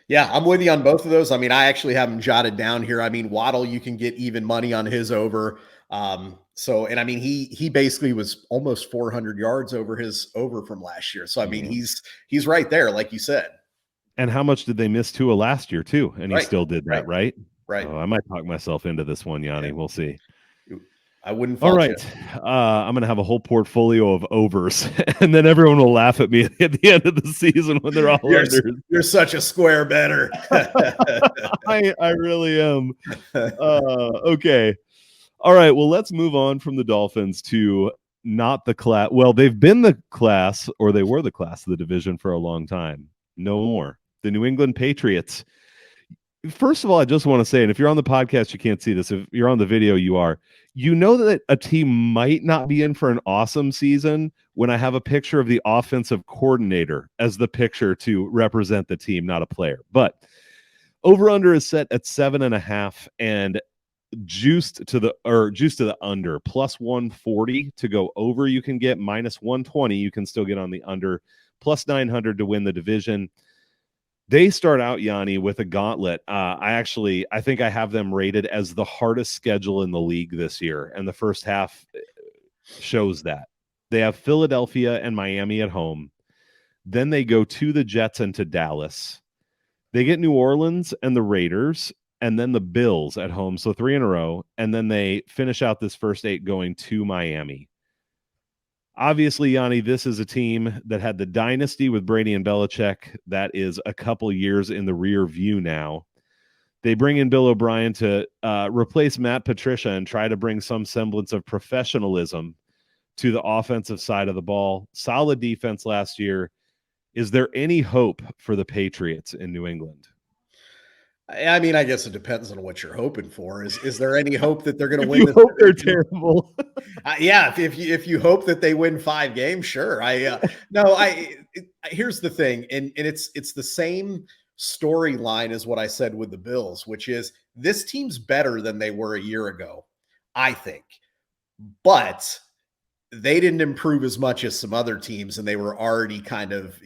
Yeah, I'm with you on both of those. I mean, I actually have them jotted down here. I mean, Waddle, you can get even money on his over. And I mean, he basically was almost 400 yards over from last year. So, I mean, he's right there, like you said. And how much did they miss Tua last year too? And he still did that, right? Right. Oh, I might talk myself into this one, Yanni. Yeah. We'll see. I wouldn't. All right. I'm going to have a whole portfolio of overs, and then everyone will laugh at me at the end of the season when they're all unders. You're such a square bettor. I really am. Okay. All right. Well, let's move on from the Dolphins to not the class. Well, they've been the class, or they were the class of the division for a long time. No more. The New England Patriots. First of all, I just want to say, and if you're on the podcast, you can't see this. If you're on the video, you are. You know that a team might not be in for an awesome season when I have a picture of the offensive coordinator as the picture to represent the team, not a player. But over-under is set at 7.5, and juiced to the under, plus 140 to go over. You can get minus 120. You can still get on the under, plus 900 to win the division. They start out, Yanni, with a gauntlet. I think I have them rated as the hardest schedule in the league this year, and the first half shows that. They have Philadelphia and Miami at home. Then they go to the Jets and to Dallas. They get New Orleans and the Raiders, and then the Bills at home, so 3 in a row, and then they finish out this first 8 going to Miami. Obviously, Yanni, this is a team that had the dynasty with Brady and Belichick. That is a couple years in the rear view now. They bring in Bill O'Brien to replace Matt Patricia and try to bring some semblance of professionalism to the offensive side of the ball. Solid defense last year. Is there any hope for the Patriots in New England? I mean, I guess it depends on what you're hoping for. Is there any hope that they're going to win? You hope they're terrible. Yeah, if you hope that they win 5 games, sure. Here's the thing, and it's the same storyline as what I said with the Bills, which is this team's better than they were a year ago, I think, but they didn't improve as much as some other teams, and they were already kind of,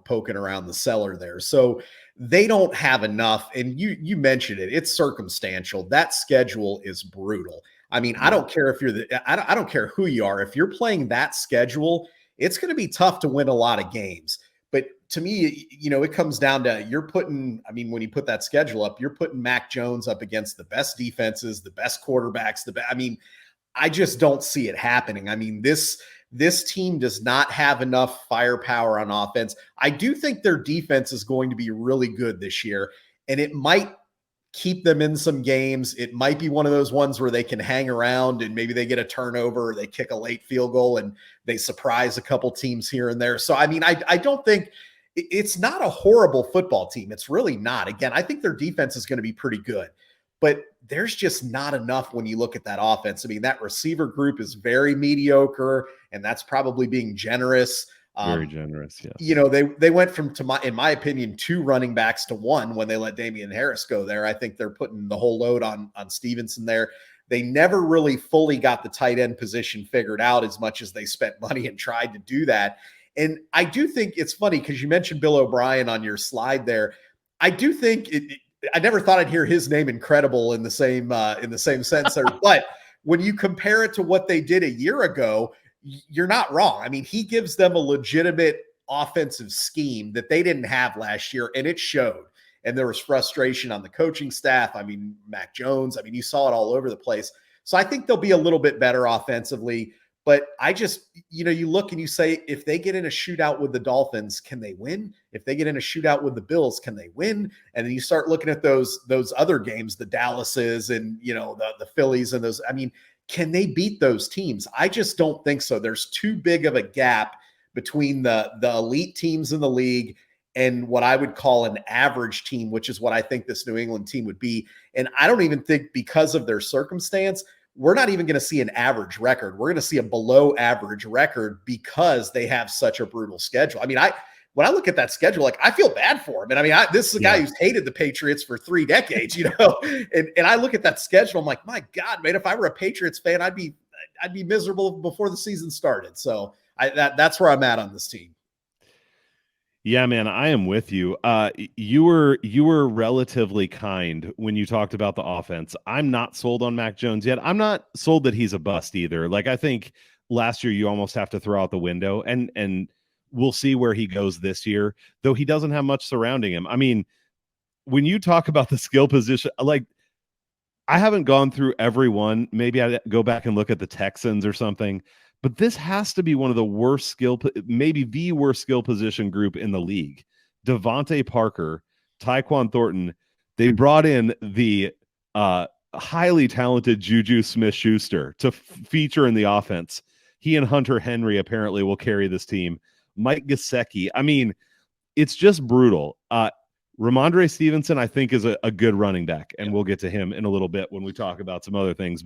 poking around the cellar there. So they don't have enough. And you mentioned it. It's circumstantial. That schedule is brutal. I mean, I don't care if you're I don't care who you are. If you're playing that schedule, it's going to be tough to win a lot of games. But to me, it comes down to when you put that schedule up, you're putting Mac Jones up against the best defenses, the best quarterbacks, I just don't see it happening. I mean, this team does not have enough firepower on offense. I do think their defense is going to be really good this year, and it might keep them in some games. It might be one of those ones where they can hang around and maybe they get a turnover or they kick a late field goal and they surprise a couple teams here and there. So, I mean, I don't think it's not a horrible football team. It's really not. Again, I think their defense is going to be pretty good, but there's just not enough when you look at that offense. I mean, that receiver group is very mediocre, and that's probably being generous. Very generous, yes. You know, they went from, in my opinion, 2 running backs to 1 when they let Damian Harris go there. I think they're putting the whole load on Stevenson there. They never really fully got the tight end position figured out as much as they spent money and tried to do that. And I do think it's funny because you mentioned Bill O'Brien on your slide there. I do think I never thought I'd hear his name incredible in the same sense there, but when you compare it to what they did a year ago, you're not wrong. I mean, he gives them a legitimate offensive scheme that they didn't have last year, and it showed. And there was frustration on the coaching staff. I mean, Mac Jones, I mean, you saw it all over the place. So I think they'll be a little bit better offensively. But I just, you look and you say, if they get in a shootout with the Dolphins, can they win? If they get in a shootout with the Bills, can they win? And then you start looking at those other games, the Dallases and, the Phillies and those. I mean, can they beat those teams? I just don't think so. There's too big of a gap between the elite teams in the league and what I would call an average team, which is what I think this New England team would be. And I don't even think, because of their circumstance, we're not even going to see an average record. We're going to see a below average record because they have such a brutal schedule. I mean, when I look at that schedule, like, I feel bad for him. And I mean, this is a guy who's hated the Patriots for 3 decades, and I look at that schedule. I'm like, my God, man, if I were a Patriots fan, I'd be miserable before the season started. So that's where I'm at on this team. Yeah, man, I am with you. You were relatively kind when you talked about the offense. I'm not sold on Mac Jones yet. I'm not sold that he's a bust either. Like, I think last year you almost have to throw out the window, and we'll see where he goes this year, though he doesn't have much surrounding him. I mean, when you talk about the skill position, like, I haven't gone through every one. Maybe I go back and look at the Texans or something. But this has to be one of the worst maybe the worst skill position group in the league. Devontae Parker, Tyquan Thornton, they brought in the highly talented Juju Smith-Schuster to feature in the offense. He and Hunter Henry apparently will carry this team. Mike Gesicki. I mean, it's just brutal. Ramondre Stevenson, I think, is a good running back, and we'll get to him in a little bit when we talk about some other things.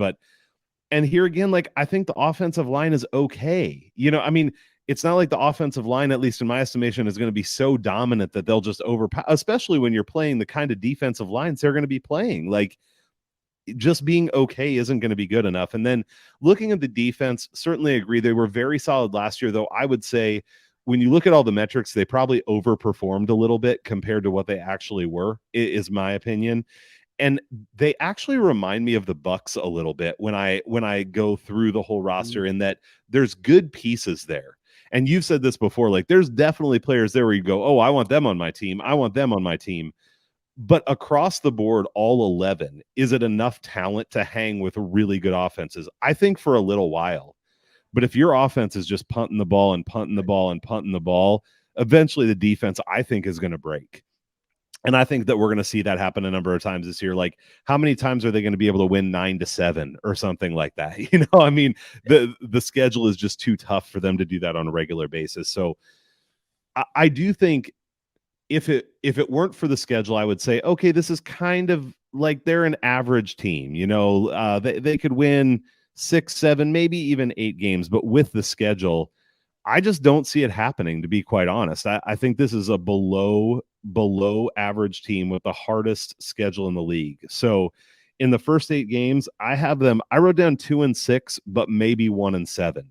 And here again, like, I think the offensive line is okay. I mean, it's not like the offensive line, at least in my estimation, is going to be so dominant that they'll just overpower, especially when you're playing the kind of defensive lines they're going to be playing. Like, just being okay isn't going to be good enough. And then looking at the defense, certainly agree. They were very solid last year, though I would say when you look at all the metrics, they probably overperformed a little bit compared to what they actually were, is my opinion. And they actually remind me of the Bucs a little bit when I go through the whole roster, in that there's good pieces there. And you've said this before, like, there's definitely players there where you go, oh, I want them on my team. I want them on my team. But across the board, all 11, is it enough talent to hang with really good offenses? I think for a little while. But if your offense is just punting the ball and punting the ball and punting the ball, eventually the defense, I think, is going to break. And I think that we're going to see that happen a number of times this year. Like, how many times are they going to be able to win 9-7 or something like that? I mean, the schedule is just too tough for them to do that on a regular basis. So I do think if it weren't for the schedule, I would say, okay, this is kind of like they're an average team. They could win 6, 7, maybe even 8 games. But with the schedule, I just don't see it happening, to be quite honest. I think this is a below average team with the hardest schedule in the league. So in the first 8 games, I wrote down 2-6, but maybe 1-7.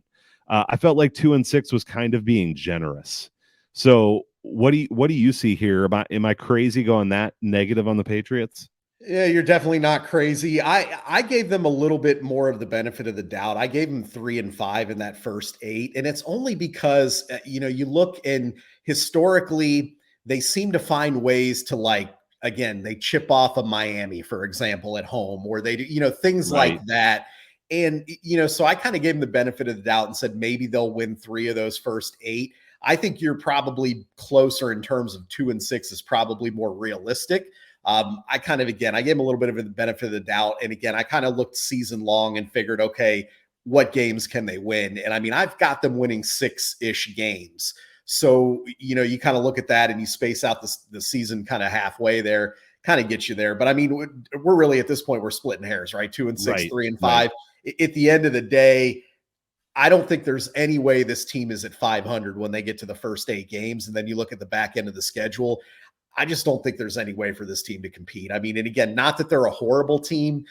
I felt like 2-6 was kind of being generous. So what do you see here? Am I crazy going that negative on the Patriots? Yeah, you're definitely not crazy. I gave them a little bit more of the benefit of the doubt. I gave them 3-5 in that first 8. And it's only because, you look, and historically they seem to find ways to, like, again, they chip off of Miami, for example, at home, or they do, things Right. like that. And, so I kind of gave them the benefit of the doubt and said maybe they'll win 3 of those first 8. I think you're probably closer in terms of 2-6 is probably more realistic. I gave them a little bit of the benefit of the doubt. And again, I kind of looked season long and figured, okay, what games can they win? And I mean, I've got them winning 6-ish games. So, you kind of look at that and you space out the season kind of halfway there, kind of gets you there. But I mean, we're really at this point, we're splitting hairs, right? 2-6, Right, 3-5. right. At the end of the day, I don't think there's any way this team is at 500 when they get to the first 8 games. And then you look at the back end of the schedule. I just don't think there's any way for this team to compete. I mean, and again, not that they're a horrible team.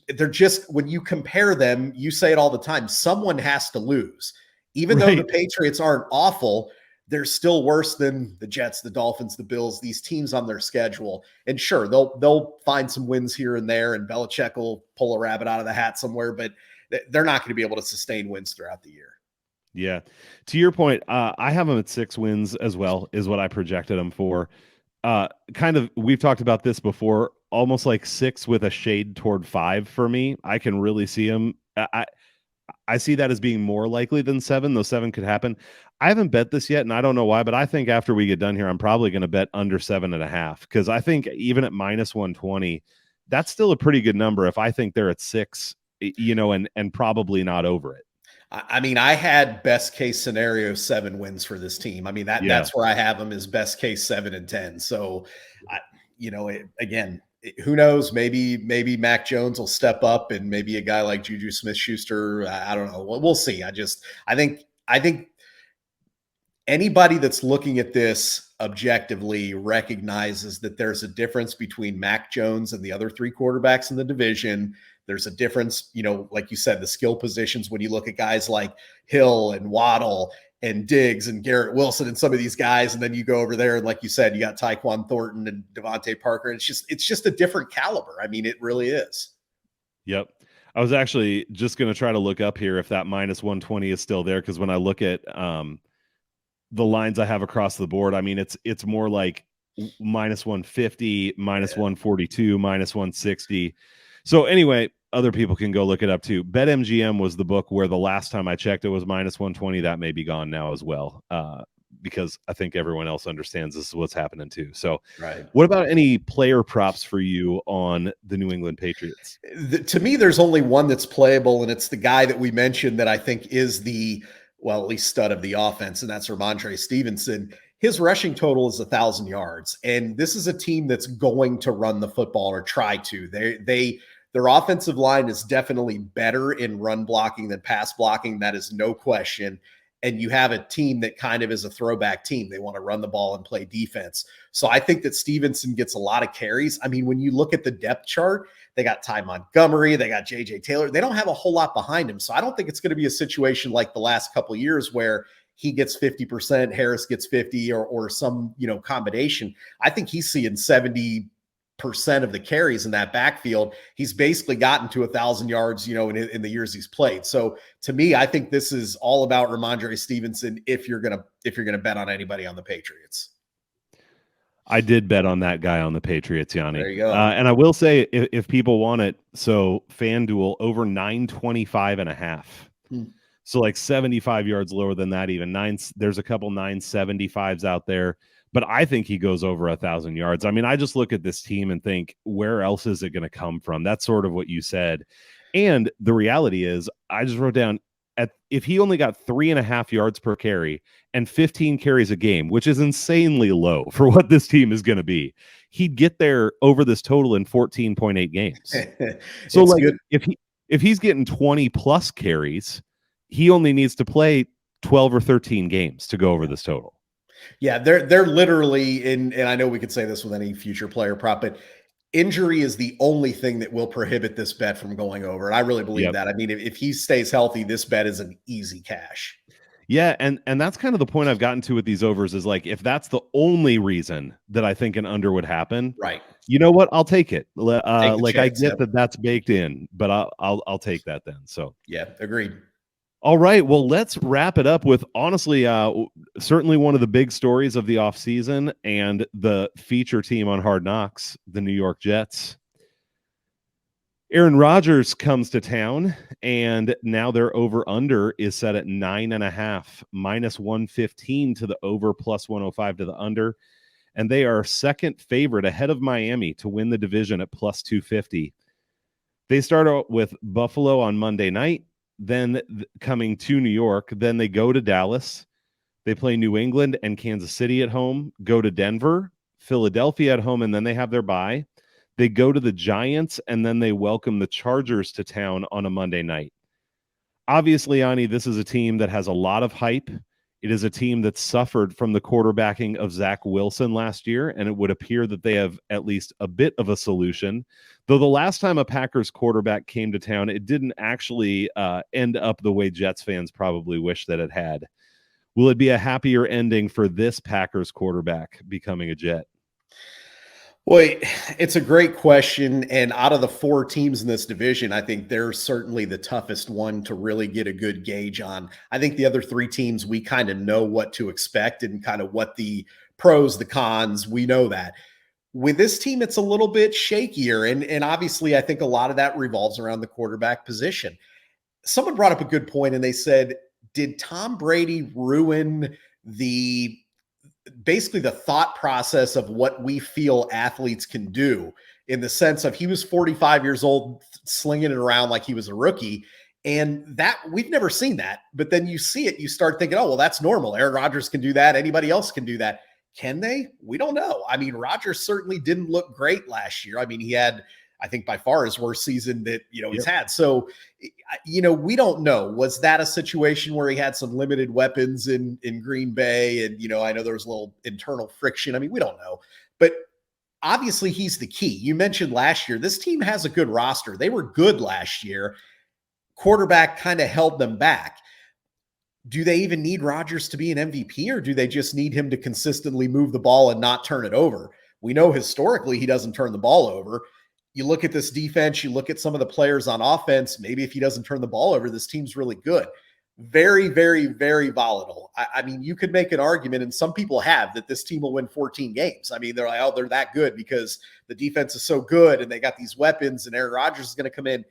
They're just, when you compare them, you say it all the time, someone has to lose. Even though the Patriots aren't awful, they're still worse than the Jets, the Dolphins, the Bills, these teams on their schedule. And sure, they'll find some wins here and there, and Belichick will pull a rabbit out of the hat somewhere, but they're not going to be able to sustain wins throughout the year. Yeah. To your point, I have them at 6 wins as well, is what I projected them for. We've talked about this before, almost like 6 with a shade toward 5 for me. I can really see them. I see that as being more likely than 7, though 7 could happen. I haven't bet this yet, and I don't know why, but I think after we get done here, I'm probably going to bet under 7.5, because I think even at -120, that's still a pretty good number if I think they're at 6, and probably not over it. I mean, I had best case scenario 7 wins for this team. I mean, that's where I have them, is best case 7-10. So, again, who knows? Maybe Mac Jones will step up, and maybe a guy like Juju Smith-Schuster. I don't know. We'll see. I think anybody that's looking at this objectively recognizes that there's a difference between Mac Jones and the other 3 quarterbacks in the division. There's a difference, like you said, the skill positions, when you look at guys like Hill and Waddle and Diggs and Garrett Wilson and some of these guys, and then you go over there and, like you said, you got Tyquan Thornton and Devontae Parker. And it's just a different caliber. I mean, it really is. Yep. I was actually just going to try to look up here if that -120 is still there, because when I look at the lines I have across the board, I mean, it's more like -150, -142, -160. So anyway, other people can go look it up too. BetMGM was the book where the last time I checked it was -120. That may be gone now as well, because I think everyone else understands this is what's happening too. So, right. What about any player props for you on the New England Patriots? To me, there's only one that's playable, and it's the guy that we mentioned that I think is at least stud of the offense, and that's Ramondre Stevenson. His rushing total is 1,000 yards, and this is a team that's going to run the football, or try to. Their offensive line is definitely better in run blocking than pass blocking. That is no question. And you have a team that kind of is a throwback team. They want to run the ball and play defense. So I think that Stevenson gets a lot of carries. I mean, when you look at the depth chart, they got Ty Montgomery, they got J.J. Taylor. They don't have a whole lot behind him. So I don't think it's going to be a situation like the last couple of years where he gets 50%, Harris gets 50, or some, combination. I think he's seeing 70% of the carries in that backfield. He's basically gotten to 1,000 yards, in the years he's played. So to me, I think this is all about Ramondre Stevenson if you're gonna bet on anybody on the Patriots. I did bet on that guy on the Patriots, Yanni. There you go. And I will say, if people want it, so FanDuel over 925.5. So like 75 yards lower than that, even there's a couple 975s out there, but I think he goes over 1,000 yards. I mean, I just look at this team and think, where else is it going to come from? That's sort of what you said. And the reality is, I just wrote down, if he only got 3.5 yards per carry and 15 carries a game, which is insanely low for what this team is going to be, he'd get there over this total in 14.8 games. So like, good. if he's getting 20 plus carries, he only needs to play 12 or 13 games to go over this total. Yeah, they're literally and I know we could say this with any future player prop, but injury is the only thing that will prohibit this bet from going over. And I really believe that. I mean, if he stays healthy, this bet is an easy cash. Yeah, and that's kind of the point I've gotten to with these overs is like, if that's the only reason that I think an under would happen, right? You know what? I'll take it. Like chance, I get that's baked in, but I'll take that then. So yeah, agreed. All right, well, let's wrap it up with, honestly, certainly one of the big stories of the offseason and the feature team on Hard Knocks, the New York Jets. Aaron Rodgers comes to town, and now their over-under is set at 9.5, minus 115 to the over, plus 105 to the under. And they are second favorite ahead of Miami to win the division at plus 250. They start out with Buffalo on Monday night, then coming to New York. Then they go to Dallas. They play New England and Kansas City at home, go to Denver, Philadelphia at home, and then they have their bye. They go to the Giants, and then they welcome the Chargers to town on a Monday night. Obviously, Ani, this is a team that has a lot of hype. It is a team that suffered from the quarterbacking of Zach Wilson last year, and it would appear that they have at least a bit of a solution. Though the last time a Packers quarterback came to town, it didn't actually end up the way Jets fans probably wish that it had. Will it be a happier ending for this Packers quarterback becoming a Jet? Wait, it's a great question. And out of the 4 teams in this division, I think they're certainly the toughest one to really get a good gauge on. I think the other 3 teams, we kind of know what to expect and kind of what the pros, the cons, we know that. With this team, it's a little bit shakier. And obviously, I think a lot of that revolves around the quarterback position. Someone brought up a good point, and they said, did Tom Brady ruin basically the thought process of what we feel athletes can do, in the sense of he was 45 years old, slinging it around like he was a rookie. And that we've never seen that, but then you see it, you start thinking, oh, well, that's normal. Aaron Rodgers can do that. Anybody else can do that. Can they? We don't know. I mean, Rodgers certainly didn't look great last year. I mean, he had, I think, by far his worst season that, he's had. So, we don't know. Was that a situation where he had some limited weapons in Green Bay? And, I know there was a little internal friction. I mean, we don't know. But obviously he's the key. You mentioned last year, this team has a good roster. They were good last year. Quarterback kind of held them back. Do they even need Rodgers to be an MVP, or do they just need him to consistently move the ball and not turn it over? We know historically he doesn't turn the ball over. You look at this defense, you look at some of the players on offense, maybe if he doesn't turn the ball over, this team's really good. Very, very, very volatile. I mean, you could make an argument, and some people have, that this team will win 14 games. I mean, they're like, oh, they're that good because the defense is so good and they got these weapons and Aaron Rodgers is going to come in.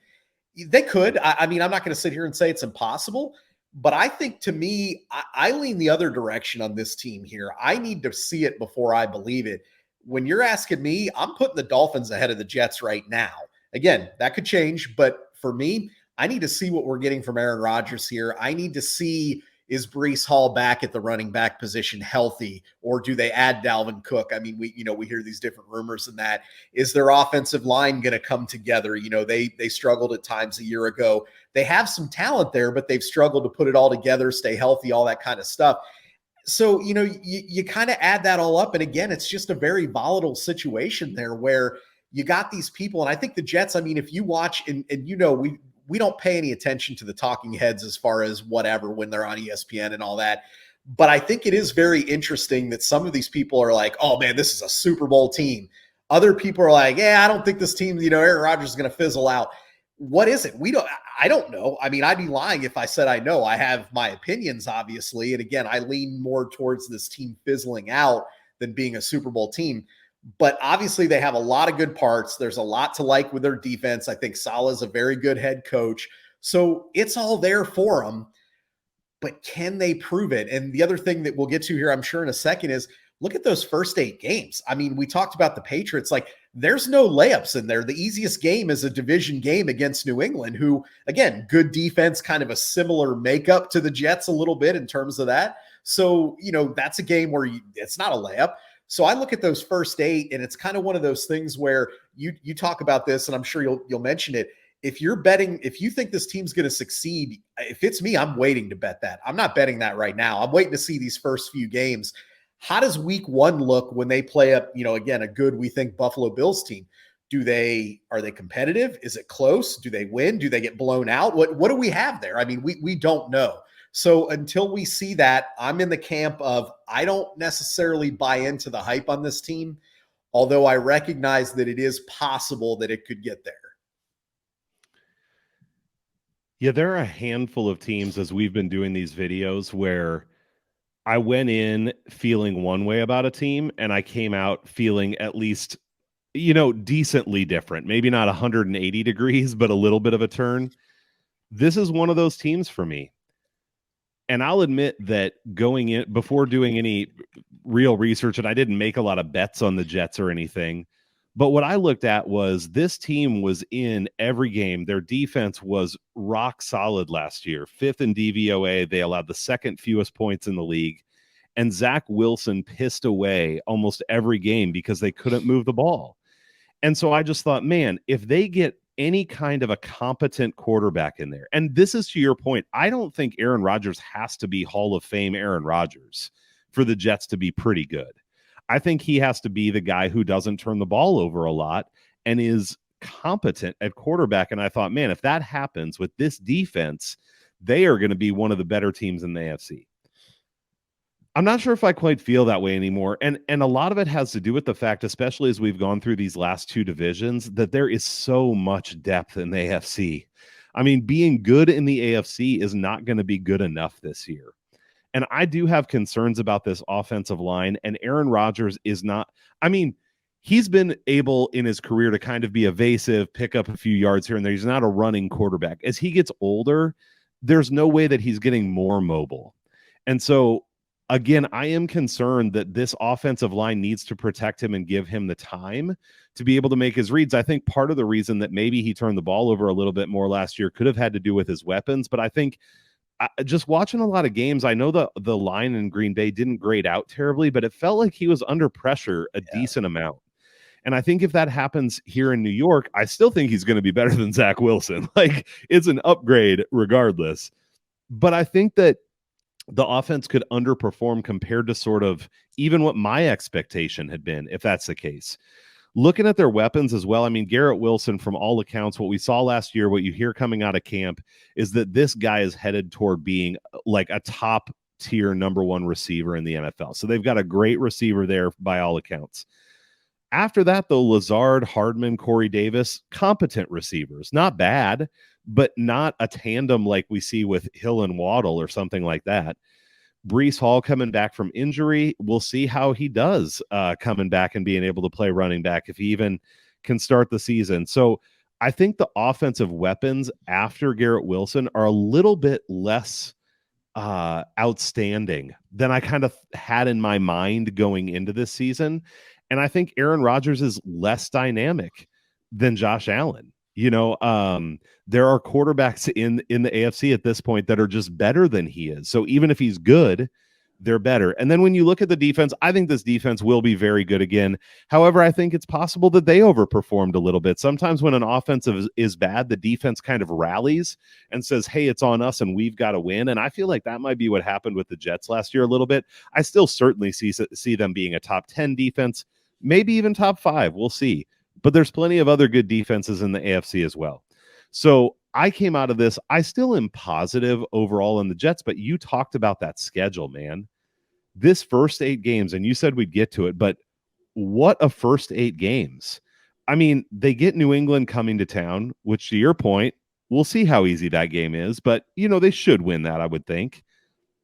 They could. I mean, I'm not going to sit here and say it's impossible, but I think, to me, I lean the other direction on this team here. I need to see it before I believe it. When you're asking me, I'm putting the Dolphins ahead of the Jets right now. Again, that could change, but for me, I need to see what we're getting from Aaron Rodgers here. I need to see, is Breece Hall back at the running back position healthy, or do they add Dalvin Cook? I mean, we hear these different rumors in that. Is their offensive line going to come together? They struggled at times a year ago. They have some talent there, but they've struggled to put it all together, stay healthy, all that kind of stuff. So, you kind of add that all up. And again, it's just a very volatile situation there where you got these people. And I think the Jets, I mean, if you watch and we don't pay any attention to the talking heads as far as whatever when they're on ESPN and all that. But I think it is very interesting that some of these people are like, oh man, this is a Super Bowl team. Other people are like, yeah, I don't think this team, Aaron Rodgers is going to fizzle out. What is it? I don't know. I mean, I'd be lying if I said I know. I have my opinions, obviously. And again, I lean more towards this team fizzling out than being a Super Bowl team. But obviously they have a lot of good parts. There's a lot to like with their defense. I think Saleh's a very good head coach. So it's all there for them. But can they prove it? And the other thing that we'll get to here, I'm sure in a second, is look at those first 8 games. I mean, we talked about the Patriots. Like, there's no layups in there. The easiest game is a division game against New England, who, again, good defense, kind of a similar makeup to the Jets a little bit in terms of that. So, that's a game where it's not a layup. So I look at those first 8, and it's kind of one of those things where you talk about this, and I'm sure you'll mention it. If you're betting, if you think this team's going to succeed, if it's me, I'm waiting to bet that. I'm not betting that right now. I'm waiting to see these first few games. How does week 1 look when they play up, again, a good, we think, Buffalo Bills team? Are they competitive? Is it close? Do they win? Do they get blown out? What do we have there? I mean, we don't know. So until we see that, I'm in the camp of, I don't necessarily buy into the hype on this team, although I recognize that it is possible that it could get there. Yeah, there are a handful of teams, as we've been doing these videos, where I went in feeling one way about a team and I came out feeling at least decently different. Maybe not 180 degrees, but a little bit of a turn. This is one of those teams for me. And I'll admit that going in before doing any real research, and I didn't make a lot of bets on the Jets or anything, but what I looked at was this team was in every game. Their defense was rock solid last year, 5th in DVOA. They allowed the second fewest points in the league. And Zach Wilson pissed away almost every game because they couldn't move the ball. And so I just thought, man, if they get any kind of a competent quarterback in there, and this is to your point, I don't think Aaron Rodgers has to be Hall of Fame Aaron Rodgers for the Jets to be pretty good. I think he has to be the guy who doesn't turn the ball over a lot and is competent at quarterback. And I thought, man, if that happens with this defense, they are going to be one of the better teams in the AFC. I'm not sure if I quite feel that way anymore. And a lot of it has to do with the fact, especially as we've gone through these last two divisions, that there is so much depth in the AFC. I mean, being good in the AFC is not going to be good enough this year. And I do have concerns about this offensive line. And Aaron Rodgers is not, I mean, he's been able in his career to kind of be evasive, pick up a few yards here and there. He's not a running quarterback. As he gets older, there's no way that he's getting more mobile. And so, again, I am concerned that this offensive line needs to protect him and give him the time to be able to make his reads. I think part of the reason that maybe he turned the ball over a little bit more last year could have had to do with his weapons. But I think just watching a lot of games, I know the line in Green Bay didn't grade out terribly, but it felt like he was under pressure a decent amount. And I think if that happens here in New York, I still think he's going to be better than Zach Wilson. Like, it's an upgrade regardless. But I think that the offense could underperform compared to sort of even what my expectation had been, if that's the case. Looking at their weapons as well, I mean, Garrett Wilson, from all accounts, what we saw last year, what you hear coming out of camp is that this guy is headed toward being like a top tier number one receiver in the NFL. So they've got a great receiver there by all accounts. After that, though, Lazard, Hardman, Corey Davis, competent receivers, not bad, but not a tandem like we see with Hill and Waddle or something like that. Breece Hall coming back from injury. We'll see how he does coming back and being able to play running back if he even can start the season. So I think the offensive weapons after Garrett Wilson are a little bit less outstanding than I kind of had in my mind going into this season. And I think Aaron Rodgers is less dynamic than Josh Allen. There are quarterbacks in the AFC at this point that are just better than he is. So even if he's good, they're better. And then when you look at the defense, I think this defense will be very good again. However, I think it's possible that they overperformed a little bit. Sometimes when an offensive is bad, the defense kind of rallies and says, hey, it's on us and we've got to win. And I feel like that might be what happened with the Jets last year a little bit. I still certainly see them being a top 10 defense, maybe even top 5. We'll see. But there's plenty of other good defenses in the AFC as well. So I came out of this. I still am positive overall in the Jets, but you talked about that schedule, man. This first 8 games, and you said we'd get to it, but what a first 8 games. I mean, they get New England coming to town, which to your point, we'll see how easy that game is, but they should win that, I would think.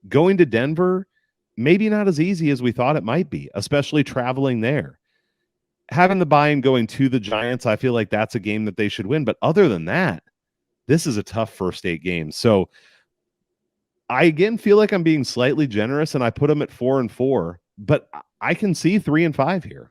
Going to Denver, maybe not as easy as we thought it might be, especially traveling there. Having the buy-in going to the Giants, I feel like that's a game that they should win. But other than that, this is a tough first 8 games. So I, again, feel like I'm being slightly generous, and I put them at 4-4. But I can see 3-5 here.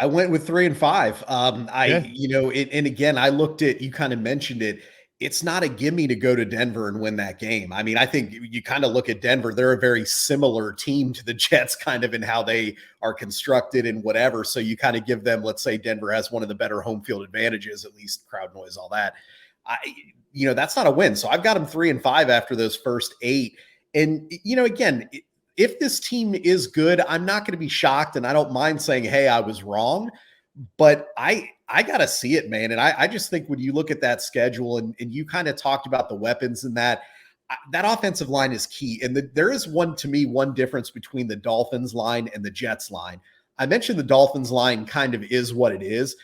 I went with 3-5. And again, I looked at, you kind of mentioned it. It's not a gimme to go to Denver and win that game. I mean, I think you kind of look at Denver, they're a very similar team to the Jets kind of in how they are constructed and whatever. So you kind of give them, let's say Denver has one of the better home field advantages, at least crowd noise, all that. That's not a win. So I've got them 3-5 after those first 8. And, again, if this team is good, I'm not going to be shocked. And I don't mind saying, hey, I was wrong. But I got to see it, man. And I just think when you look at that schedule and you kind of talked about the weapons and that offensive line is key. And there is one difference between the Dolphins line and the Jets line. I mentioned the Dolphins line kind of is what it is.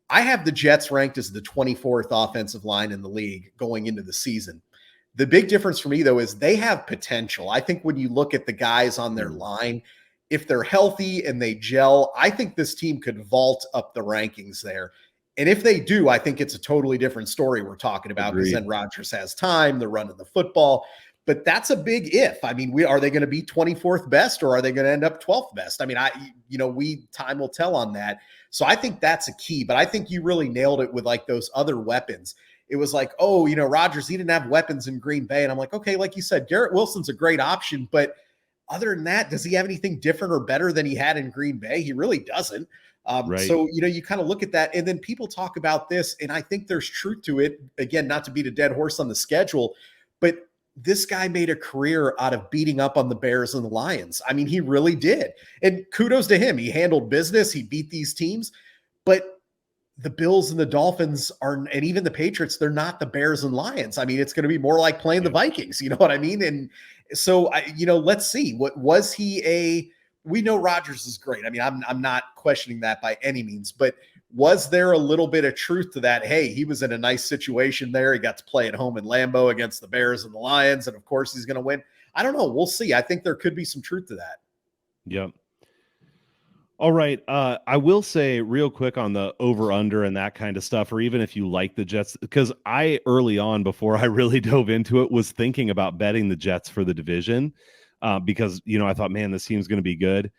I have the Jets ranked as the 24th offensive line in the league going into the season. The big difference for me, though, is they have potential. I think when you look at the guys on their line, if they're healthy and they gel, I think this team could vault up the rankings there. And if they do, I think it's a totally different story we're talking about, because then Rodgers has time, they're running the football. But that's a big if. I mean, are they going to be 24th best, or are they going to end up 12th best? I mean, time will tell on that. So I think that's a key. But I think you really nailed it with like those other weapons. It was like, oh, Rodgers, he didn't have weapons in Green Bay. And I'm like, okay, like you said, Garrett Wilson's a great option. But other than that, does he have anything different or better than he had in Green Bay? He really doesn't. Right. So, you kind of look at that, and then people talk about this, and I think there's truth to it. Again, not to beat a dead horse on the schedule, but this guy made a career out of beating up on the Bears and the Lions. I mean, he really did. And kudos to him. He handled business. He beat these teams. But the Bills and the Dolphins and even the Patriots, they're not the Bears and Lions. I mean, it's going to be more like playing the Vikings. You know what I mean? And so, let's see. What was he we know Rodgers is great. I mean, I'm not questioning that by any means, but was there a little bit of truth to that? Hey, he was in a nice situation there. He got to play at home in Lambeau against the Bears and the Lions, and of course he's going to win. I don't know. We'll see. I think there could be some truth to that. Yep. All right. I will say real quick on the over under and that kind of stuff, or even if you like the Jets, because I early on, before I really dove into it, was thinking about betting the Jets for the division because, I thought, man, this team's going to be good.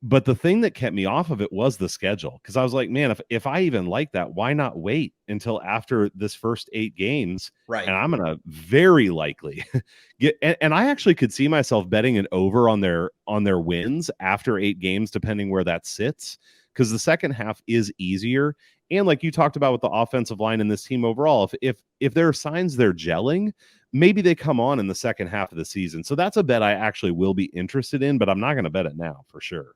But the thing that kept me off of it was the schedule, because I was like, man, if I even like that, why not wait until after this first 8 games? Right. And I'm going to very likely get, and I actually could see myself betting an over on their wins after 8 games, depending where that sits, because the second half is easier. And like you talked about with the offensive line and this team overall, if there are signs they're gelling, maybe they come on in the second half of the season. So that's a bet I actually will be interested in, but I'm not going to bet it now for sure.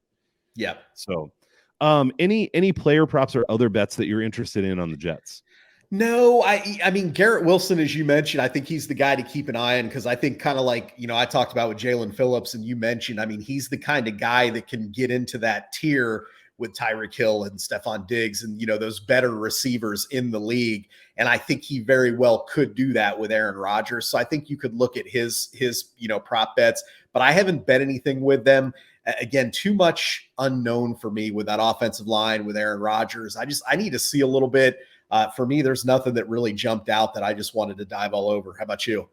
Yeah. So, any player props or other bets that you're interested in on the Jets? No, I mean, Garrett Wilson, as you mentioned, I think he's the guy to keep an eye on, because I think kind of like, I talked about with Jalen Phillips, and you mentioned, I mean, he's the kind of guy that can get into that tier with Tyreek Hill and Stephon Diggs and, those better receivers in the league. And I think he very well could do that with Aaron Rodgers. So I think you could look at his prop bets, but I haven't bet anything with them. Again, too much unknown for me with that offensive line with Aaron Rodgers. I need to see a little bit. For me, there's nothing that really jumped out that I just wanted to dive all over. How about you?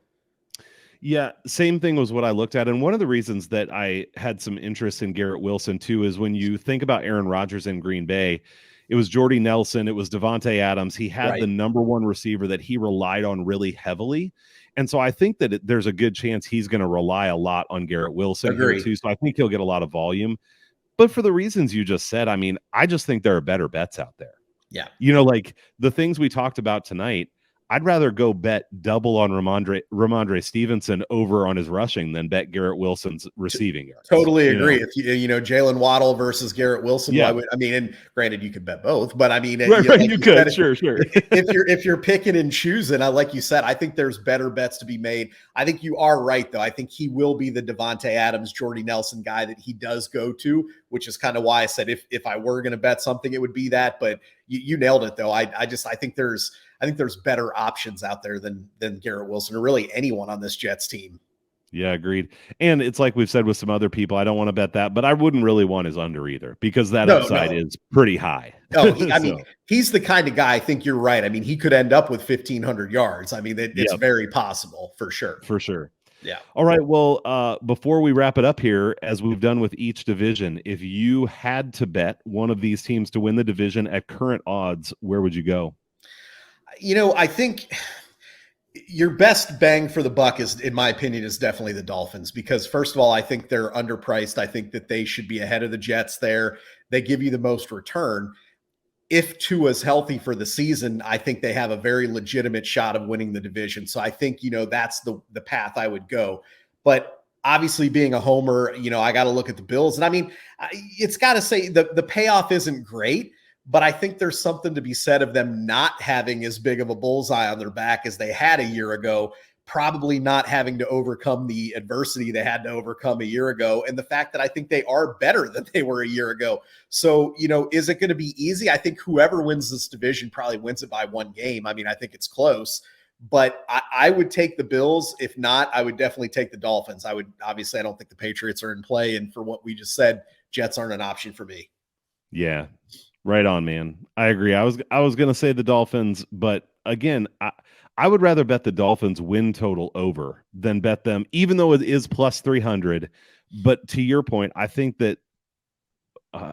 Yeah, same thing was what I looked at. And one of the reasons that I had some interest in Garrett Wilson too is when you think about Aaron Rodgers in Green Bay, it was Jordy Nelson, it was Devontae Adams. He had the number one receiver that he relied on really heavily. And so I think that there's a good chance he's going to rely a lot on Garrett Wilson here too. So I think he'll get a lot of volume. But for the reasons you just said, I mean, I just think there are better bets out there. Yeah. Like the things we talked about tonight, I'd rather go bet double on Ramondre Stevenson over on his rushing than bet Garrett Wilson's receiving yards. Totally agree. If Jalen Waddle versus Garrett Wilson, yeah. And granted, you could bet both, but I mean, you could, sure. if you're picking and choosing, like you said, I think there's better bets to be made. I think you are right, though. I think he will be the Devontae Adams, Jordy Nelson guy that he does go to, which is kind of why I said if I were going to bet something, it would be that. But you nailed it, though. I think there's better options out there than Garrett Wilson or really anyone on this Jets team. Yeah, agreed. And it's like we've said with some other people, I don't want to bet that, but I wouldn't really want his under either, because that upside is pretty high. I mean, he's the kind of guy, I think you're right. I mean, he could end up with 1,500 yards. I mean, it's very possible for sure. For sure. Yeah. All right. Well, before we wrap it up here, as we've done with each division, if you had to bet one of these teams to win the division at current odds, where would you go? I think your best bang for the buck is, in my opinion, is definitely the Dolphins, because first of all, I think they're underpriced. I think that they should be ahead of the Jets there. They give you the most return. If Tua's healthy for the season, I think they have a very legitimate shot of winning the division. So I think, that's the path I would go. But obviously being a homer, I got to look at the Bills. And I mean, it's got to say the payoff isn't great, but I think there's something to be said of them not having as big of a bullseye on their back as they had a year ago, probably not having to overcome the adversity they had to overcome a year ago, and the fact that I think they are better than they were a year ago. So, is it going to be easy? I think whoever wins this division probably wins it by 1 game. I mean, I think it's close, but I would take the Bills. If not, I would definitely take the Dolphins. I don't think the Patriots are in play. And for what we just said, Jets aren't an option for me. Yeah, right on, man. I agree. I was going to say the Dolphins, but again, I would rather bet the Dolphins win total over than bet them, even though it is plus 300. But to your point, I think that,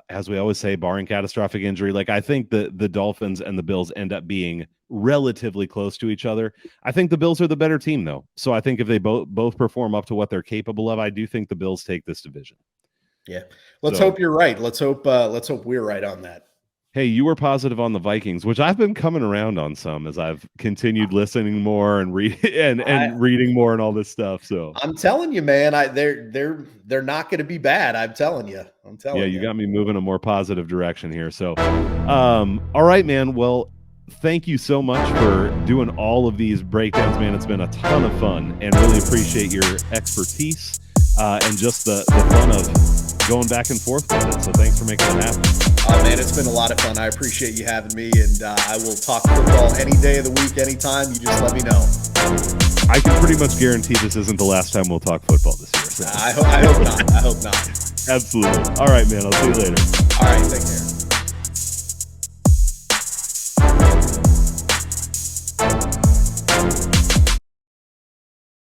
as we always say, barring catastrophic injury, like I think the Dolphins and the Bills end up being relatively close to each other. I think the Bills are the better team, though. So I think if they both perform up to what they're capable of, I do think the Bills take this division. Yeah. Let's hope you're right. Let's hope we're right on that. Hey, you were positive on the Vikings, which I've been coming around on some as I've continued listening more and reading more and all this stuff. So I'm telling you, man, they're not going to be bad. I'm telling you. Yeah, you got me moving a more positive direction here. So, all right, man. Well, thank you so much for doing all of these breakdowns, man. It's been a ton of fun, and really appreciate your expertise and just the fun of going back and forth with it. So thanks for making it happen. Oh, man, it's been a lot of fun. I appreciate you having me, and I will talk football any day of the week, anytime. You just let me know. I can pretty much guarantee this isn't the last time we'll talk football this year. So. I hope not. I hope not. Absolutely. All right, man. I'll see you later. All right. Take care.